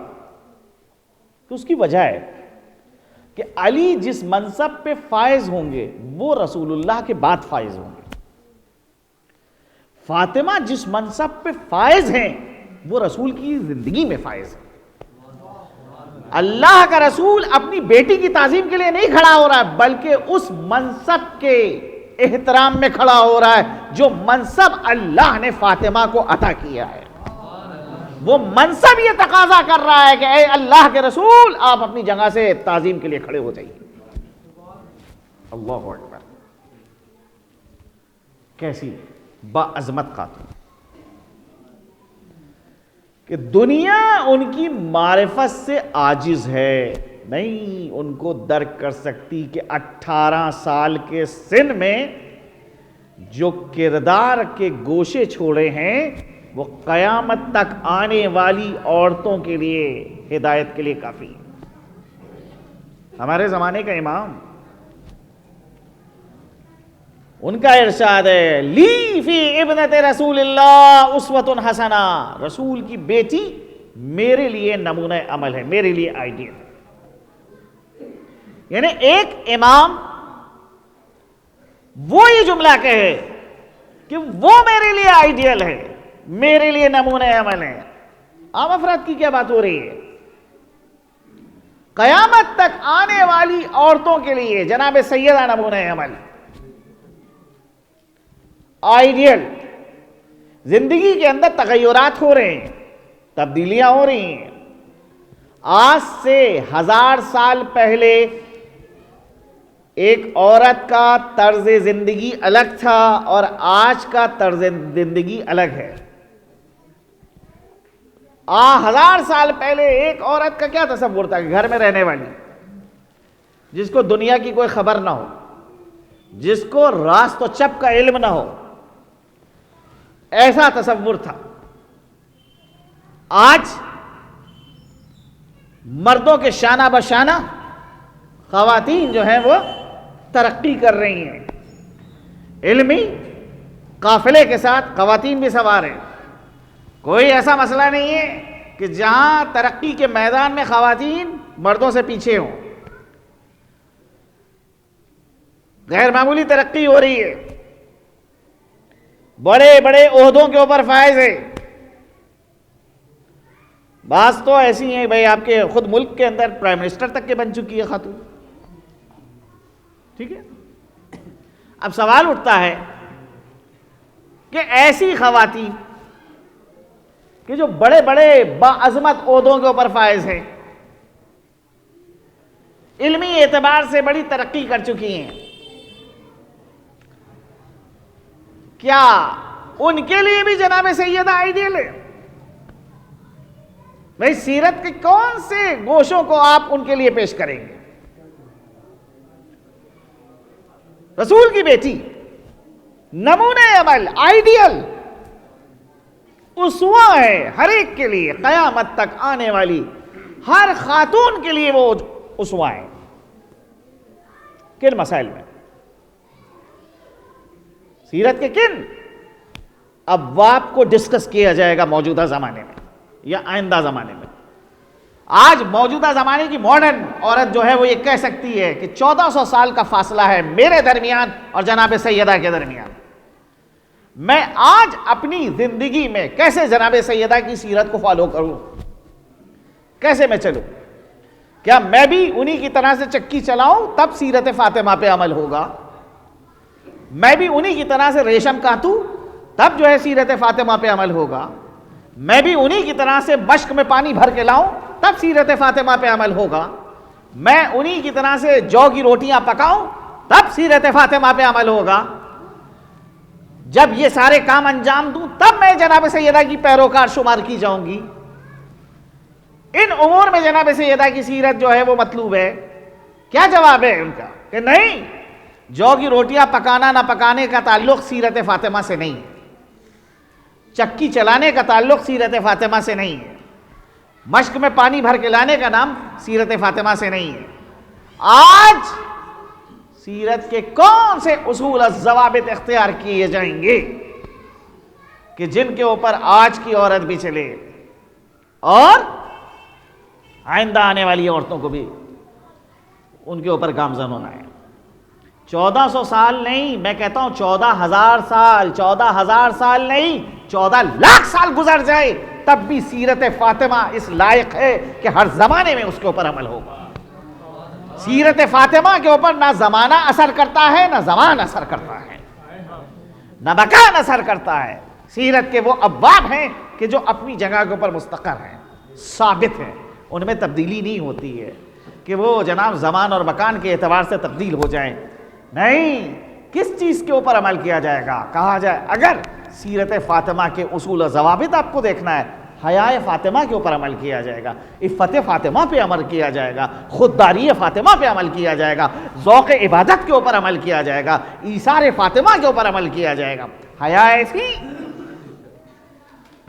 Speaker 3: کہ اس کی وجہ ہے کہ علی جس منصب پہ فائز ہوں گے وہ رسول اللہ کے بعد فائز ہوں گے، فاطمہ جس منصب پہ فائز ہیں وہ رسول کی زندگی میں فائز ہیں۔ اللہ کا رسول اپنی بیٹی کی تعظیم کے لیے نہیں کھڑا ہو رہا ہے، بلکہ اس منصب کے احترام میں کھڑا ہو رہا ہے جو منصب اللہ نے فاطمہ کو عطا کیا ہے۔ وہ منصب یہ تقاضا کر رہا ہے کہ اے اللہ کے رسول آپ اپنی جگہ سے تعظیم کے لیے کھڑے ہو جائیے۔ اللہ اکبر، کیسی باعظمت خاتون کہ دنیا ان کی معرفت سے عاجز ہے، نہیں ان کو درک کر سکتی کہ 18 سال کے سن میں جو کردار کے گوشے چھوڑے ہیں وہ قیامت تک آنے والی عورتوں کے لیے ہدایت کے لیے کافی ہے۔ ہمارے زمانے کا امام، ان کا ارشاد ہے لی فی ابنت رسول اللہ اسوۃ حسنہ، رسول کی بیٹی میرے لیے نمونہ عمل ہے، میرے لیے آئیڈیل ہے۔ یعنی ایک امام وہ یہ جملہ کہے کہ وہ میرے لیے آئیڈیل ہے، میرے لیے نمونہ عمل ہے، عام افراد کی کیا بات ہو رہی ہے؟ قیامت تک آنے والی عورتوں کے لیے جناب سیدہ نمونہ عمل، آئیڈیل۔ زندگی کے اندر تغیرات ہو رہے ہیں، تبدیلیاں ہو رہی ہیں۔ آج سے 1000 سال پہلے ایک عورت کا طرز زندگی الگ تھا اور آج کا طرز زندگی الگ ہے۔ 1000 سال پہلے ایک عورت کا کیا تصور تھا کہ گھر میں رہنے والی، جس کو دنیا کی کوئی خبر نہ ہو، جس کو راست و چپ کا علم نہ ہو، ایسا تصور تھا۔ آج مردوں کے شانہ بشانہ خواتین جو ہیں وہ ترقی کر رہی ہیں، علمی قافلے کے ساتھ خواتین بھی سوار ہیں۔ کوئی ایسا مسئلہ نہیں ہے کہ جہاں ترقی کے میدان میں خواتین مردوں سے پیچھے ہوں، غیر معمولی ترقی ہو رہی ہے، بڑے بڑے عہدوں کے اوپر فائز ہے۔ بعض تو ایسی ہیں بھائی آپ کے خود ملک کے اندر پرائم منسٹر تک کے بن چکی ہے خاتون، ٹھیک ہے۔ اب سوال اٹھتا ہے کہ ایسی خواتین کہ جو بڑے بڑے باعظمت عہدوں کے اوپر فائز ہیں، علمی اعتبار سے بڑی ترقی کر چکی ہیں، کیا ان کے لیے بھی جناب سیدہ آئیڈیل ہے؟ بھائی سیرت کے کون سے گوشوں کو آپ ان کے لیے پیش کریں گے؟ رسول کی بیٹی، نمونہ عمل، آئیڈیل، اسوہ ہے ہر ایک کے لیے، قیامت تک آنے والی ہر خاتون کے لیے وہ اسوہ ہے۔ کن مسائل میں؟ سیرت کے کن ابواب کو ڈسکس کیا جائے گا موجودہ زمانے میں یا آئندہ زمانے میں؟ آج موجودہ زمانے کی ماڈرن عورت جو ہے وہ یہ کہہ سکتی ہے کہ 1400 سال کا فاصلہ ہے میرے درمیان اور جناب سیدہ کے درمیان، میں آج اپنی زندگی میں کیسے جناب سیدہ کی سیرت کو فالو کروں، کیسے میں چلوں؟ کیا میں بھی انہی کی طرح سے چکی چلاؤں تب سیرت فاطمہ پہ عمل ہوگا؟ میں بھی انہی کی طرح سے ریشم کاتوں تب جو ہے سیرت فاطمہ پہ عمل ہوگا؟ میں بھی انہی کی طرح سے مشق میں پانی بھر کے لاؤں تب سیرت فاطمہ پہ عمل ہوگا، میں انہی کی طرح سے جو کی روٹیاں پکاؤں تب سیرت فاطمہ پہ عمل ہوگا، جب یہ سارے کام انجام دوں تب میں جناب سیدہ کی پیروکار شمار کی جاؤں گی۔ ان امور میں جناب سیدہ کی سیرت جو ہے وہ مطلوب ہے۔ کیا جواب ہے ان کا؟ کہ نہیں، جو کی روٹیاں پکانا نہ پکانے کا تعلق سیرت فاطمہ سے نہیں ہے، چکی چلانے کا تعلق سیرت فاطمہ سے نہیں ہے، مشق میں پانی بھر کے لانے کا نام سیرت فاطمہ سے نہیں ہے۔ آج سیرت کے کون سے اصول و ضوابط اختیار کیے جائیں گے کہ جن کے اوپر آج کی عورت بھی چلے اور آئندہ آنے والی عورتوں کو بھی ان کے اوپر گامزن ہونا ہے؟ 1400 سال نہیں، میں کہتا ہوں 14,000 سال، 14,000 سال نہیں، 14 لاکھ سال گزر جائے تب بھی سیرت فاطمہ اس لائق ہے کہ ہر زمانے میں اس کے اوپر عمل ہوگا۔ سیرت فاطمہ کے اوپر نہ زمانہ اثر کرتا ہے نہ زمان اثر کرتا ہے، نہ مکان اثر کرتا ہے۔ سیرت کے وہ ابواب ہیں کہ جو اپنی جگہ کے اوپر مستقر ہیں، ثابت ہیں، ان میں تبدیلی نہیں ہوتی ہے کہ وہ جناب زمان اور مکان کے اعتبار سے تبدیل ہو جائیں۔ نہیں، کس چیز کے اوپر عمل کیا جائے گا؟ کہا جائے اگر سیرت فاطمہ کے اصول و ضوابط آپ کو دیکھنا ہے، حیاء فاطمہ کے اوپر عمل کیا جائے گا، عفت فاطمہ پہ عمل کیا جائے گا، خودداری فاطمہ پہ عمل کیا جائے گا، ذوق عبادت کے اوپر عمل کیا جائے گا، ایثار فاطمہ کے اوپر عمل کیا جائے گا۔ حیاء ایسی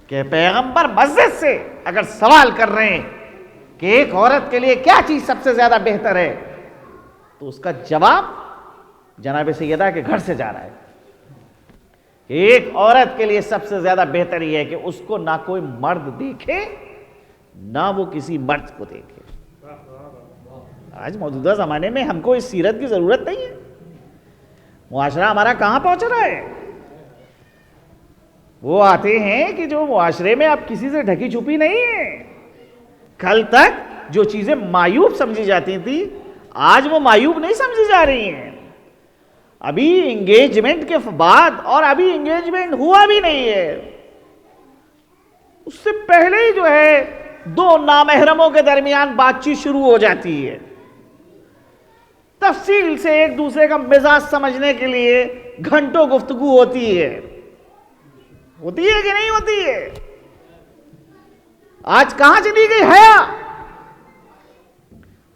Speaker 3: کہ پیغمبر مسجد سے اگر سوال کر رہے ہیں کہ ایک عورت کے لیے کیا چیز سب سے زیادہ بہتر ہے، تو اس کا جواب جناب سیدہ کے گھر سے جا رہا ہے کہ ایک عورت کے لیے سب سے زیادہ بہتر یہ ہے کہ اس کو نہ کوئی مرد دیکھے نہ وہ کسی مرد کو دیکھے۔ آج موجودہ زمانے میں ہم کو اس سیرت کی ضرورت نہیں ہے۔ معاشرہ ہمارا کہاں پہنچ رہا ہے؟ وہ آتے ہیں کہ جو معاشرے میں اب کسی سے ڈھکی چھپی نہیں ہے۔ کل تک جو چیزیں معیوب سمجھی جاتی تھی آج وہ معیوب نہیں سمجھی جا رہی ہیں۔ ابھی انگیجمنٹ کے بعد، اور ابھی انگیجمنٹ ہوا بھی نہیں ہے، اس سے پہلے ہی جو ہے دو نامحرموں کے درمیان بات چیت شروع ہو جاتی ہے۔ تفصیل سے ایک دوسرے کا مزاج سمجھنے کے لیے گھنٹوں گفتگو ہوتی ہے کہ نہیں ہوتی ہے؟ آج کہاں چلی گئی حیا؟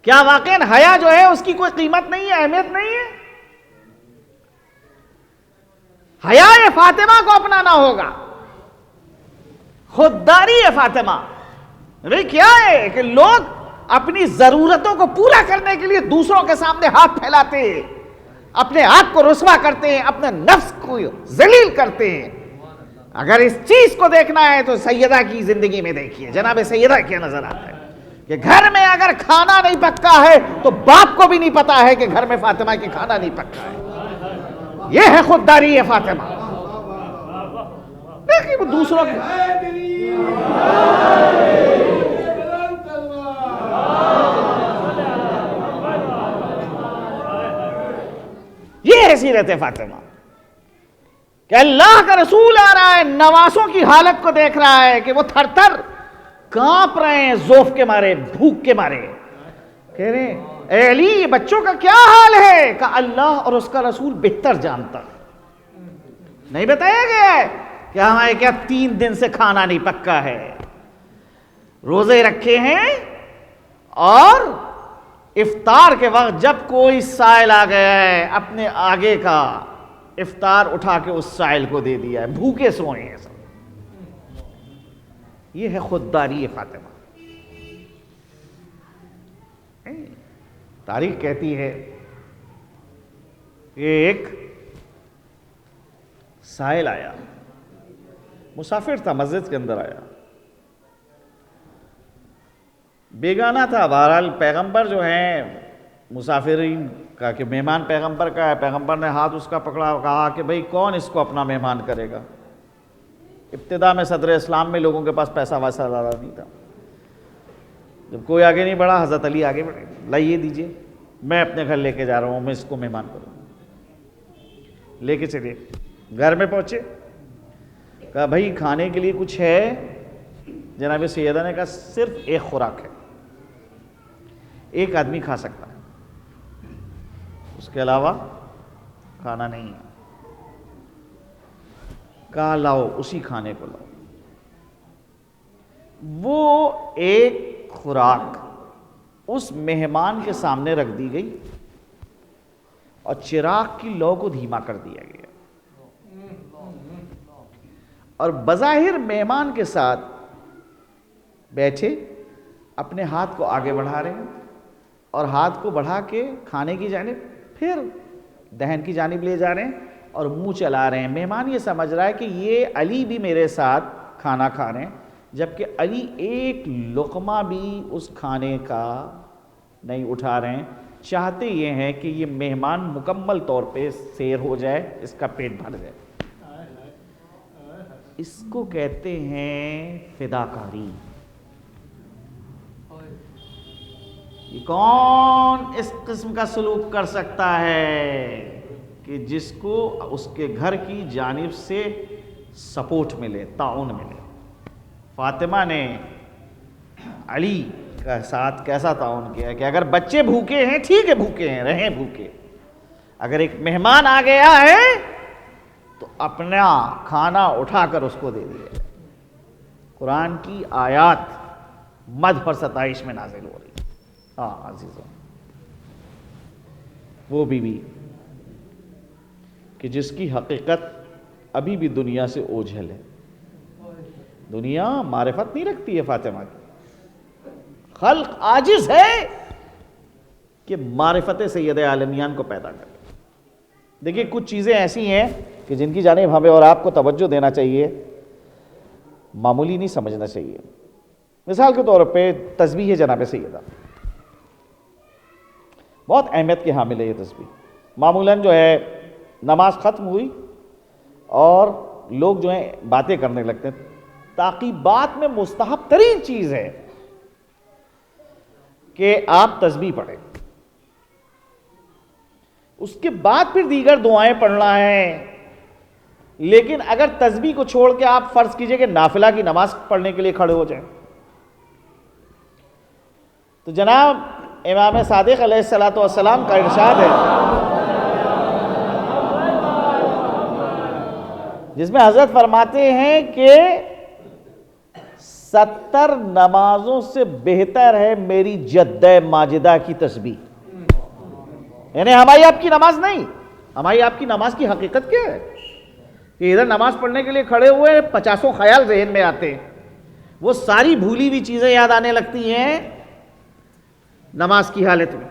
Speaker 3: کیا واقعاً حیا جو ہے اس کی کوئی قیمت نہیں ہے، اہمیت نہیں ہے؟ حیاء فاطمہ کو اپنانا ہوگا، خودداری فاطمہ۔ بھئی کیا ہے کہ لوگ اپنی ضرورتوں کو پورا کرنے کے لیے دوسروں کے سامنے ہاتھ پھیلاتے ہیں، اپنے آپ کو رسوا کرتے ہیں، اپنے نفس کو ذلیل کرتے ہیں۔ اگر اس چیز کو دیکھنا ہے تو سیدہ کی زندگی میں دیکھیے، جناب سیدہ کیا نظر آتا ہے کہ گھر میں اگر کھانا نہیں پکا ہے تو باپ کو بھی نہیں پتا ہے کہ گھر میں فاطمہ کی کھانا نہیں پکا ہے۔ یہ ہے خودداری فاطمہ۔ دیکھیے وہ دوسروں کے یہ ہے سیرت فاطمہ کہ اللہ کا رسول آ رہا ہے، نواسوں کی حالت کو دیکھ رہا ہے کہ وہ تھر تھر کانپ رہے ہیں ذوف کے مارے، بھوک کے مارے، کہہ رہے ہیں اے علی بچوں کا کیا حال ہے؟ کہ اللہ اور اس کا رسول بہتر جانتا۔ نہیں بتایا گیا ہے کہ ہمارے کیا 3 دن سے کھانا نہیں پکا ہے، روزے رکھے ہیں، اور افطار کے وقت جب کوئی سائل آ گیا ہے اپنے آگے کا افطار اٹھا کے اس سائل کو دے دیا ہے، بھوکے سوئے ہیں سب۔ یہ ہے خودداری فاطمہ۔ تاریخ کہتی ہے کہ ایک سائل آیا، مسافر تھا، مسجد کے اندر آیا، بیگانہ تھا۔ بہرحال پیغمبر جو ہیں مسافرین کا کہ مہمان پیغمبر کا ہے، پیغمبر نے ہاتھ اس کا پکڑا، کہا کہ بھئی کون اس کو اپنا مہمان کرے گا؟ ابتدا میں صدر اسلام میں لوگوں کے پاس پیسہ ویسا زیادہ نہیں تھا، جب کوئی آگے نہیں بڑھا حضرت علی آگے بڑھے، لائیے دیجئے، میں اپنے گھر لے کے جا رہا ہوں، میں اس کو مہمان کروں، لے کے چلے۔ گھر میں پہنچے، کہا بھائی کھانے کے لیے کچھ ہے؟ جناب سیدہ نے کہا صرف ایک خوراک ہے، ایک آدمی کھا سکتا ہے، اس کے علاوہ کھانا نہیں ہے۔ کہا لاؤ، اسی کھانے کو لاؤ۔ وہ ایک خوراک اس مہمان کے سامنے رکھ دی گئی اور چراغ کی لو کو دھیما کر دیا گیا، اور بظاہر مہمان کے ساتھ بیٹھے اپنے ہاتھ کو آگے بڑھا رہے ہیں، اور ہاتھ کو بڑھا کے کھانے کی جانب پھر دہن کی جانب لے جا رہے ہیں اور منہ چلا رہے ہیں۔ مہمان یہ سمجھ رہا ہے کہ یہ علی بھی میرے ساتھ کھانا کھا رہے ہیں، جبکہ علی ایک لقمہ بھی اس کھانے کا نہیں اٹھا رہے ہیں۔ چاہتے یہ ہیں کہ یہ مہمان مکمل طور پہ سیر ہو جائے، اس کا پیٹ بھر جائے۔ اس کو کہتے ہیں فداکاری۔ یہ کون اس قسم کا سلوک کر سکتا ہے کہ جس کو اس کے گھر کی جانب سے سپورٹ ملے، تعاون ملے؟ فاطمہ نے علی کے ساتھ کیسا تعاون کیا کہ اگر بچے بھوکے ہیں ٹھیک ہے، بھوکے ہیں رہیں بھوکے، اگر ایک مہمان آ گیا ہے تو اپنا کھانا اٹھا کر اس کو دے دیا۔ قرآن کی آیات مدح اور ستائش میں نازل ہو رہی۔ ہاں عزیزوں، وہ بیوی کہ جس کی حقیقت ابھی بھی دنیا سے اوجھل ہے۔ دنیا معرفت نہیں رکھتی ہے فاطمہ کی، خلق عاجز ہے کہ معرفت سید عالمیان کو پیدا کرے۔ دیکھیں کچھ چیزیں ایسی ہیں کہ جن کی جانب ہمیں اور آپ کو توجہ دینا چاہیے، معمولی نہیں سمجھنا چاہیے۔ مثال کے طور پہ تسبیح جناب سیدہ بہت اہمیت کی حامل ہے۔ یہ تسبیح معمولاً جو ہے نماز ختم ہوئی اور لوگ جو ہیں باتیں کرنے لگتے ہیں، تعقیبات میں مستحب ترین چیز ہے کہ آپ تسبیح پڑھیں، اس کے بعد پھر دیگر دعائیں پڑھنا ہے۔ لیکن اگر تسبیح کو چھوڑ کے آپ فرض کیجئے کہ نافلہ کی نماز پڑھنے کے لیے کھڑے ہو جائیں، تو جناب امام صادق علیہ السلام کا ارشاد ہے جس میں حضرت فرماتے ہیں کہ 70 نمازوں سے بہتر ہے میری جدہ ماجدہ کی تسبیح۔ یعنی ہماری آپ کی نماز نہیں، ہماری آپ کی نماز کی حقیقت کیا ہے کہ ادھر نماز پڑھنے کے لیے کھڑے ہوئے 50 خیال ذہن میں آتے ہیں، وہ ساری بھولی ہوئی چیزیں یاد آنے لگتی ہیں نماز کی حالت میں۔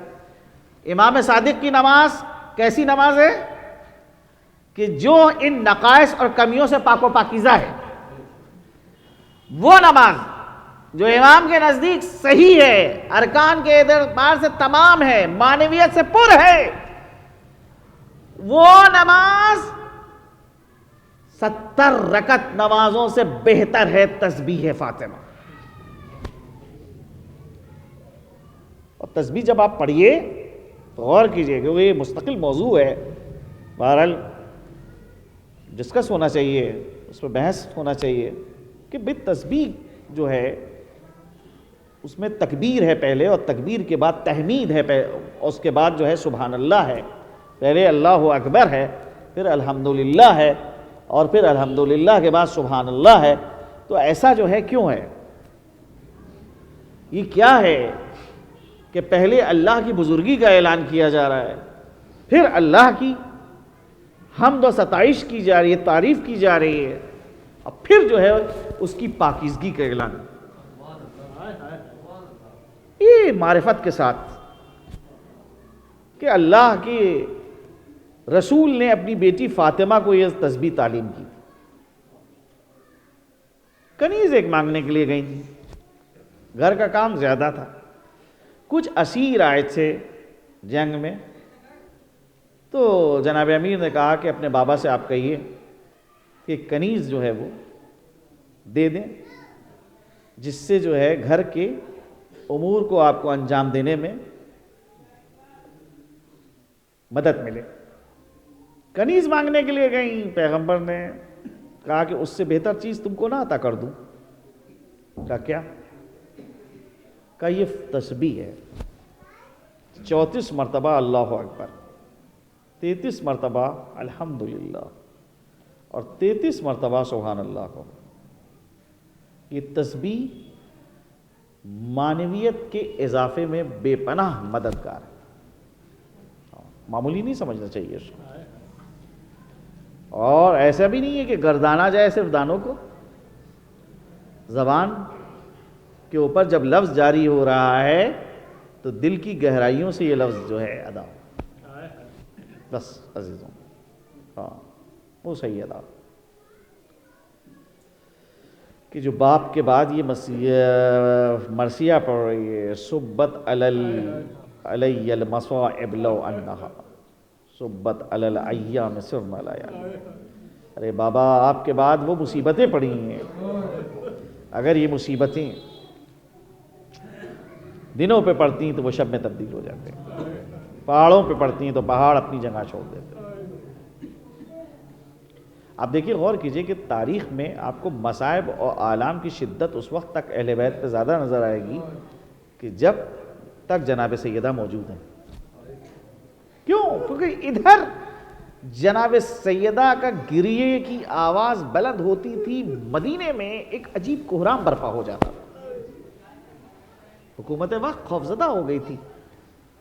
Speaker 3: امام صادق کی نماز کیسی نماز ہے کہ جو ان نقائص اور کمیوں سے پاک و پاکیزہ ہے، وہ نماز جو امام کے نزدیک صحیح ہے، ارکان کے اعتبار سے تمام ہے، معنویت سے پر ہے، وہ نماز 70 رکعت نمازوں سے بہتر ہے تسبیح فاطمہ۔ اور تسبیح جب آپ پڑھیے تو غور کیجئے، کیونکہ یہ مستقل موضوع ہے، بہرحال ڈسکس ہونا چاہیے، اس پہ بحث ہونا چاہیے کہ بھئی تسبیح جو ہے اس میں تکبیر ہے پہلے، اور تکبیر کے بعد تحمید ہے، اس کے بعد جو ہے سبحان اللہ ہے، پہلے اللہ اکبر ہے، پھر الحمدللہ ہے، اور پھر الحمدللہ کے بعد سبحان اللہ ہے۔ تو ایسا جو ہے کیوں ہے؟ یہ کیا ہے کہ پہلے اللہ کی بزرگی کا اعلان کیا جا رہا ہے، پھر اللہ کی حمد و ستائش کی جا رہی ہے، تعریف کی جا رہی ہے، اور پھر جو ہے اس کی پاکیزگی کا اعلان۔ یہ معرفت کے ساتھ کہ اللہ کے رسول نے اپنی بیٹی فاطمہ کو یہ تسبیح تعلیم کی۔ کنیز ایک مانگنے کے لیے گئی تھی، گھر کا کام زیادہ تھا، کچھ اسیر آئے تھے جنگ میں، تو جناب امیر نے کہا کہ اپنے بابا سے آپ کہیے کہ کنیز جو ہے وہ دے دیں، جس سے جو ہے گھر کے امور کو آپ کو انجام دینے میں مدد ملے۔ کنیز مانگنے کے لیے گئیں، پیغمبر نے کہا کہ اس سے بہتر چیز تم کو نہ عطا کر دوں؟ کا کیا؟ کا یہ تسبیح ہے 34 مرتبہ اللہ اکبر، 33 مرتبہ الحمدللہ اور 33 مرتبہ سبحان اللہ کو۔ یہ تسبیح معنویت کے اضافے میں بے پناہ مددگار ہے، معمولی نہیں سمجھنا چاہیے اس کو۔ اور ایسا بھی نہیں ہے کہ گردانا جائے صرف دانوں کو، زبان کے اوپر جب لفظ جاری ہو رہا ہے تو دل کی گہرائیوں سے یہ لفظ جو ہے ادا ہو، بس عزیزوں، ہاں وہ صحیح ادا کہ جو باپ کے بعد یہ مرثیہ پڑھ رہی ہے، صبت علی المصائب لو انہا صبت علی الایام سرنا لیالی۔ ارے بابا آپ کے بعد وہ مصیبتیں پڑی ہیں، اگر یہ مصیبتیں دنوں پہ پڑتی ہیں تو وہ شب میں تبدیل ہو جاتے ہیں، پہاڑوں پہ پڑتی ہیں تو پہاڑ اپنی جگہ چھوڑ دیتے ہیں۔ آپ دیکھیے، غور کیجئے کہ تاریخ میں آپ کو مصائب اور آلام کی شدت اس وقت تک اہل بیت پہ زیادہ نظر آئے گی کہ جب تک جناب سیدہ موجود ہیں۔ کیوں؟ کیونکہ ادھر جناب سیدہ کا گریے کی آواز بلند ہوتی تھی، مدینے میں ایک عجیب کوہرام برپا ہو جاتا تھا، حکومت وقت خوفزدہ ہو گئی تھی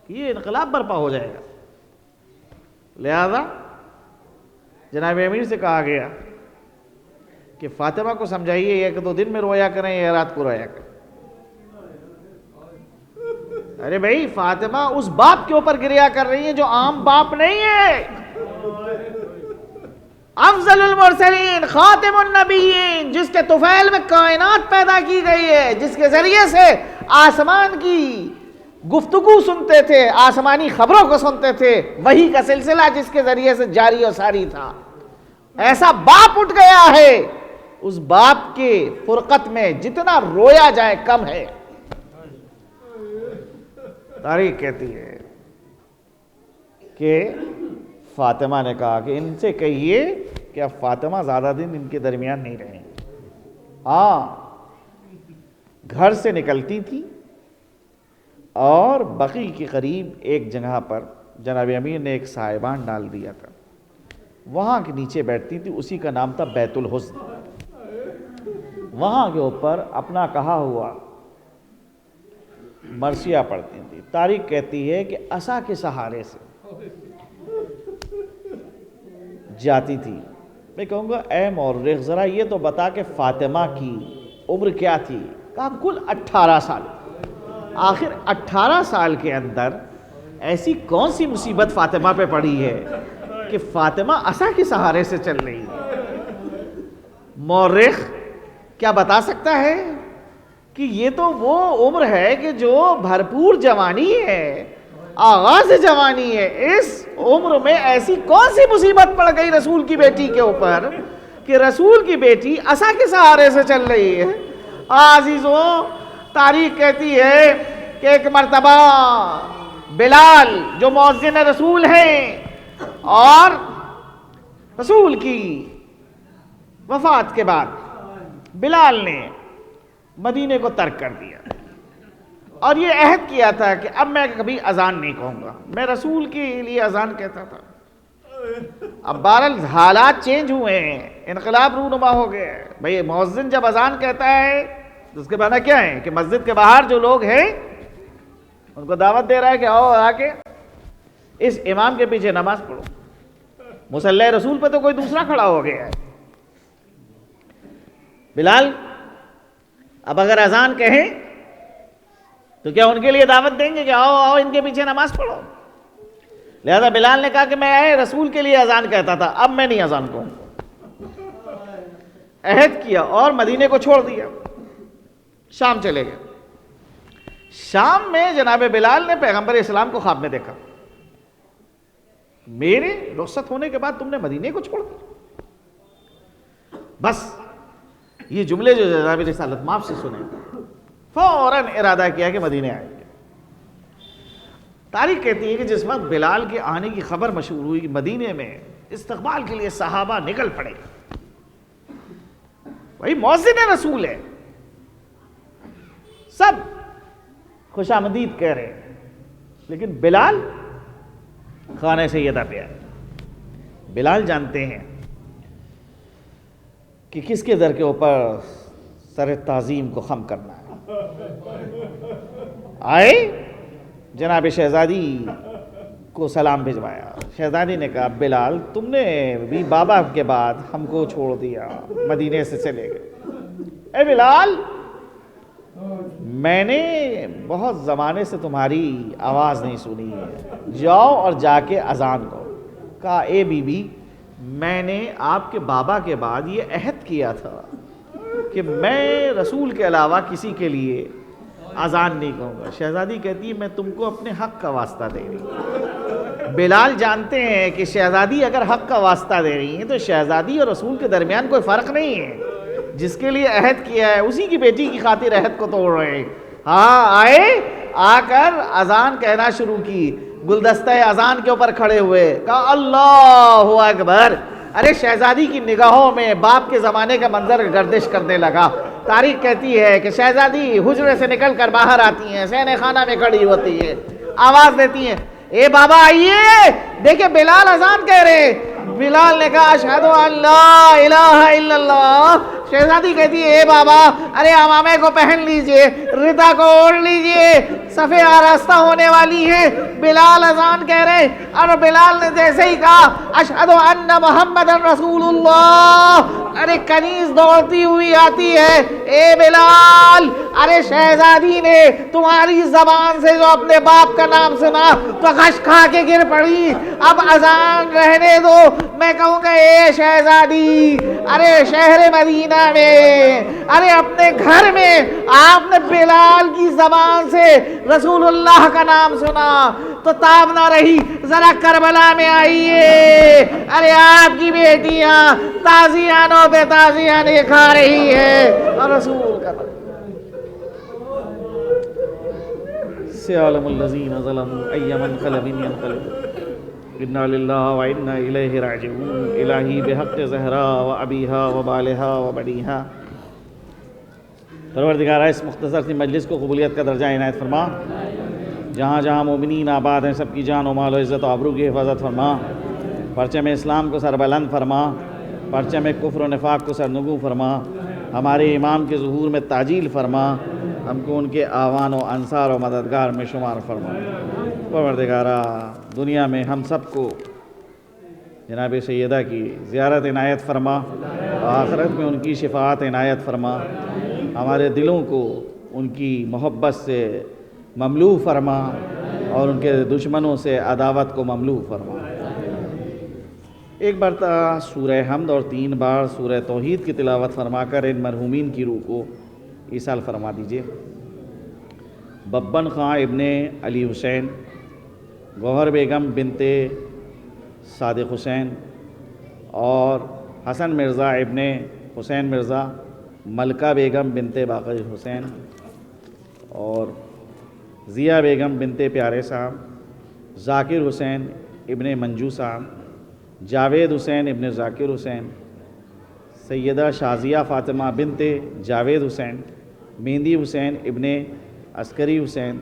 Speaker 3: کہ یہ انقلاب برپا ہو جائے گا، لہذا جناب امیر سے کہا گیا کہ فاطمہ کو سمجھائیے یا کہ 2 دن میں رویا کریں یا رات کو رویا کریں۔ ارے بھائی، فاطمہ اس باپ کے اوپر گریا کر رہی ہیں جو عام باپ نہیں ہے، افضل المرسلین خاتم النبیین، جس کے طفیل میں کائنات پیدا کی گئی ہے، جس کے ذریعے سے آسمان کی گفتگو سنتے تھے، آسمانی خبروں کو سنتے تھے، وحی کا سلسلہ جس کے ذریعے سے جاری و ساری تھا، ایسا باپ اٹھ گیا ہے، اس باپ کے فرقت میں جتنا رویا جائے کم ہے۔ تاریخ کہتی ہے کہ فاطمہ نے کہا کہ ان سے کہیے کہ اب فاطمہ زیادہ دن ان کے درمیان نہیں رہیں۔ ہاں، گھر سے نکلتی تھی اور بقی کے قریب ایک جگہ پر جناب امیر نے ایک سائبان ڈال دیا تھا، وہاں کے نیچے بیٹھتی تھی، اسی کا نام تھا بیت الحزن۔ وہاں کے اوپر اپنا کہا ہوا مرثیہ پڑھتی تھی۔ تاریخ کہتی ہے کہ عصا کے سہارے سے جاتی تھی۔ میں کہوں گا اے مورخ ذرا یہ تو بتا کہ فاطمہ کی عمر کیا تھی؟ کہا کل 18 سال۔ آخر 18 سال کے اندر ایسی کون سی مصیبت فاطمہ پہ پڑی ہے کہ فاطمہ عصا کے سہارے سے چل رہی ہے؟ مورخ کیا بتا سکتا ہے کہ یہ تو وہ عمر ہے کہ جو بھرپور جوانی ہے، آغاز جوانی ہے۔ اس عمر میں ایسی کون سی مصیبت پڑ گئی رسول کی بیٹی کے اوپر کہ رسول کی بیٹی عصا کے سہارے سے چل رہی ہے؟ عزیزوں، تاریخ کہتی ہے کہ ایک مرتبہ بلال جو مؤذن رسول ہیں اور رسول کی وفات کے بعد بلال نے مدینے کو ترک کر دیا اور یہ عہد کیا تھا کہ اب میں کبھی اذان نہیں کہوں گا، میں رسول کے لیے اذان کہتا تھا۔ اب بہرحال حالات چینج ہوئے ہیں، انقلاب رونما ہو گیا ہے۔ بھئی مؤذن جب اذان کہتا ہے تو اس کے معنی کیا ہے کہ مسجد کے باہر جو لوگ ہیں ان کو دعوت دے رہا ہے کہ آؤ آ کے اس امام کے پیچھے نماز پڑھو۔ مصلی رسول پہ تو کوئی دوسرا کھڑا ہو گیا ہے۔ بلال اب اگر اذان کہیں تو کیا ان کے لیے دعوت دیں گے کہ آؤ آؤ ان کے پیچھے نماز پڑھو؟ لہذا بلال نے کہا کہ میں رسول کے لیے اذان کہتا تھا، اب میں نہیں اذان کہوں۔ عہد کیا اور مدینے کو چھوڑ دیا، شام چلے گئے۔ شام میں جناب بلال نے پیغمبر اسلام کو خواب میں دیکھا، میرے رخصت ہونے کے بعد تم نے مدینے کو چھوڑ دیا۔ بس یہ جملے جو جناب رسالت مآب سے سنے، فوراً ارادہ کیا کہ مدینے آئیں گے۔ تاریخ کہتی ہے کہ جس وقت بلال کے آنے کی خبر مشہور ہوئی، مدینے میں استقبال کے لیے صحابہ نکل پڑے۔ وہی مؤذن رسول ہے، سب خوش آمدید کہہ رہے ہیں، لیکن بلال خانہ سیدہ پہ آئے۔ بلال جانتے ہیں کہ کس کے در کے اوپر سر تعظیم کو خم کرنا ہے۔ آئے، جناب شہزادی کو سلام بھجوایا۔ شہزادی نے کہا بلال تم نے بھی بابا کے بعد ہم کو چھوڑ دیا، مدینے سے چلے گئے۔ اے بلال، میں نے بہت زمانے سے تمہاری آواز نہیں سنی ہے، جاؤ اور جا کے اذان کرو۔ کہا اے بی بی، میں نے آپ کے بابا کے بعد یہ عہد کیا تھا کہ میں رسول کے علاوہ کسی کے لیے اذان نہیں کہوں گا۔ شہزادی کہتی ہے میں تم کو اپنے حق کا واسطہ دے رہی ہوں۔ بلال جانتے ہیں کہ شہزادی اگر حق کا واسطہ دے رہی ہیں تو شہزادی اور رسول کے درمیان کوئی فرق نہیں ہے، جس کے لیے عہد کیا ہے اسی کی بیٹی کی خاطر عہد کو توڑ رہے ہیں۔ ہاں آئے، آ کر اذان کہنا شروع کی، گلدستہ اذان کے اوپر کھڑے ہوئے، کہا اللہ اکبر۔ ارے شہزادی کی نگاہوں میں باپ کے زمانے کا منظر گردش کرنے لگا۔ تاریخ کہتی ہے کہ شہزادی حجرے سے نکل کر باہر آتی ہیں، صحن خانہ میں کھڑی ہوتی ہے، آواز دیتی ہیں اے بابا آئیے، دیکھیں بلال اذان کہہ رہے۔ بلال نے کہا اشہد ان لا الہ الا اللہ۔ شہزادی کہتی ہے اے بابا، ارے امامے کو پہن لیجئے، ردا کو اوڑھ لیجئے، صفیں آراستہ ہونے والی ہیں۔ بلال اذان کہہ رہے، اور بلال نے جیسے ہی کہا اشہد ان محمد رسول اللہ، ارے کنیز دوڑتی ہوئی آتی ہے، اے بلال، ارے شہزادی نے تمہاری زبان سے جو اپنے باپ کا نام سنا تو غش کھا کے گر پڑی۔ اب اذان رہنے دو، میں کہوں گا اے شہزادی، ارے شہر مدینہ میں، ارے اپنے گھر میں آپ نے بلال کی زبان سے رسول اللہ کا نام سنا تو تاب نہ رہی، ذرا کربلا میں آئیے، ارے آپ کی بیٹیاں تازیانوں پہ تازیاں کھا رہی ہے اور رسول کا سیعلم الذین ظلموا ای منقلب ینقلبون انا للہ و انا الیہ راجعون۔ الہی بحق زہرا و ابیہا و بالہا و بنیہا، پروردگارہ اس مختصر سی مجلس کو قبولیت کا درجہ عنایت فرما، جہاں جہاں مومنین آباد ہیں سب کی جان و مال و عزت و آبرو کی حفاظت فرما، پرچم اسلام کو سربلند فرما، پرچم کفر و نفاق کو سرنگوں فرما، ہمارے امام کے ظہور میں تعجیل فرما، ہم کو ان کے آوان و انصار و مددگار میں شمار فرما۔ پروردگارہ دنیا میں ہم سب کو جناب سیدہ کی زیارت عنایت فرما، آخرت میں ان کی شفاعت عنایت فرما، ہمارے دلوں کو ان کی محبت سے مملو فرما اور ان کے دشمنوں سے عداوت کو مملو فرما۔ ایک مرتبہ سورہ حمد اور 3 بار سورہ توحید کی تلاوت فرما کر ان مرحومین کی روح کو ایصال فرما دیجیے۔ ببن خاں ابن علی حسین، گوہر بیگم بنت صادق حسین اور حسن مرزا ابن حسین مرزا، ملکہ بیگم بنت باقر حسین اور ضیا بیگم بنت پیارے صاحب، ذاکر حسین ابن منجو صاحب، جاوید حسین ابن ذاکر حسین، سیدہ شازیہ فاطمہ بنت جاوید حسین، مہندی حسین ابن عسکری حسین،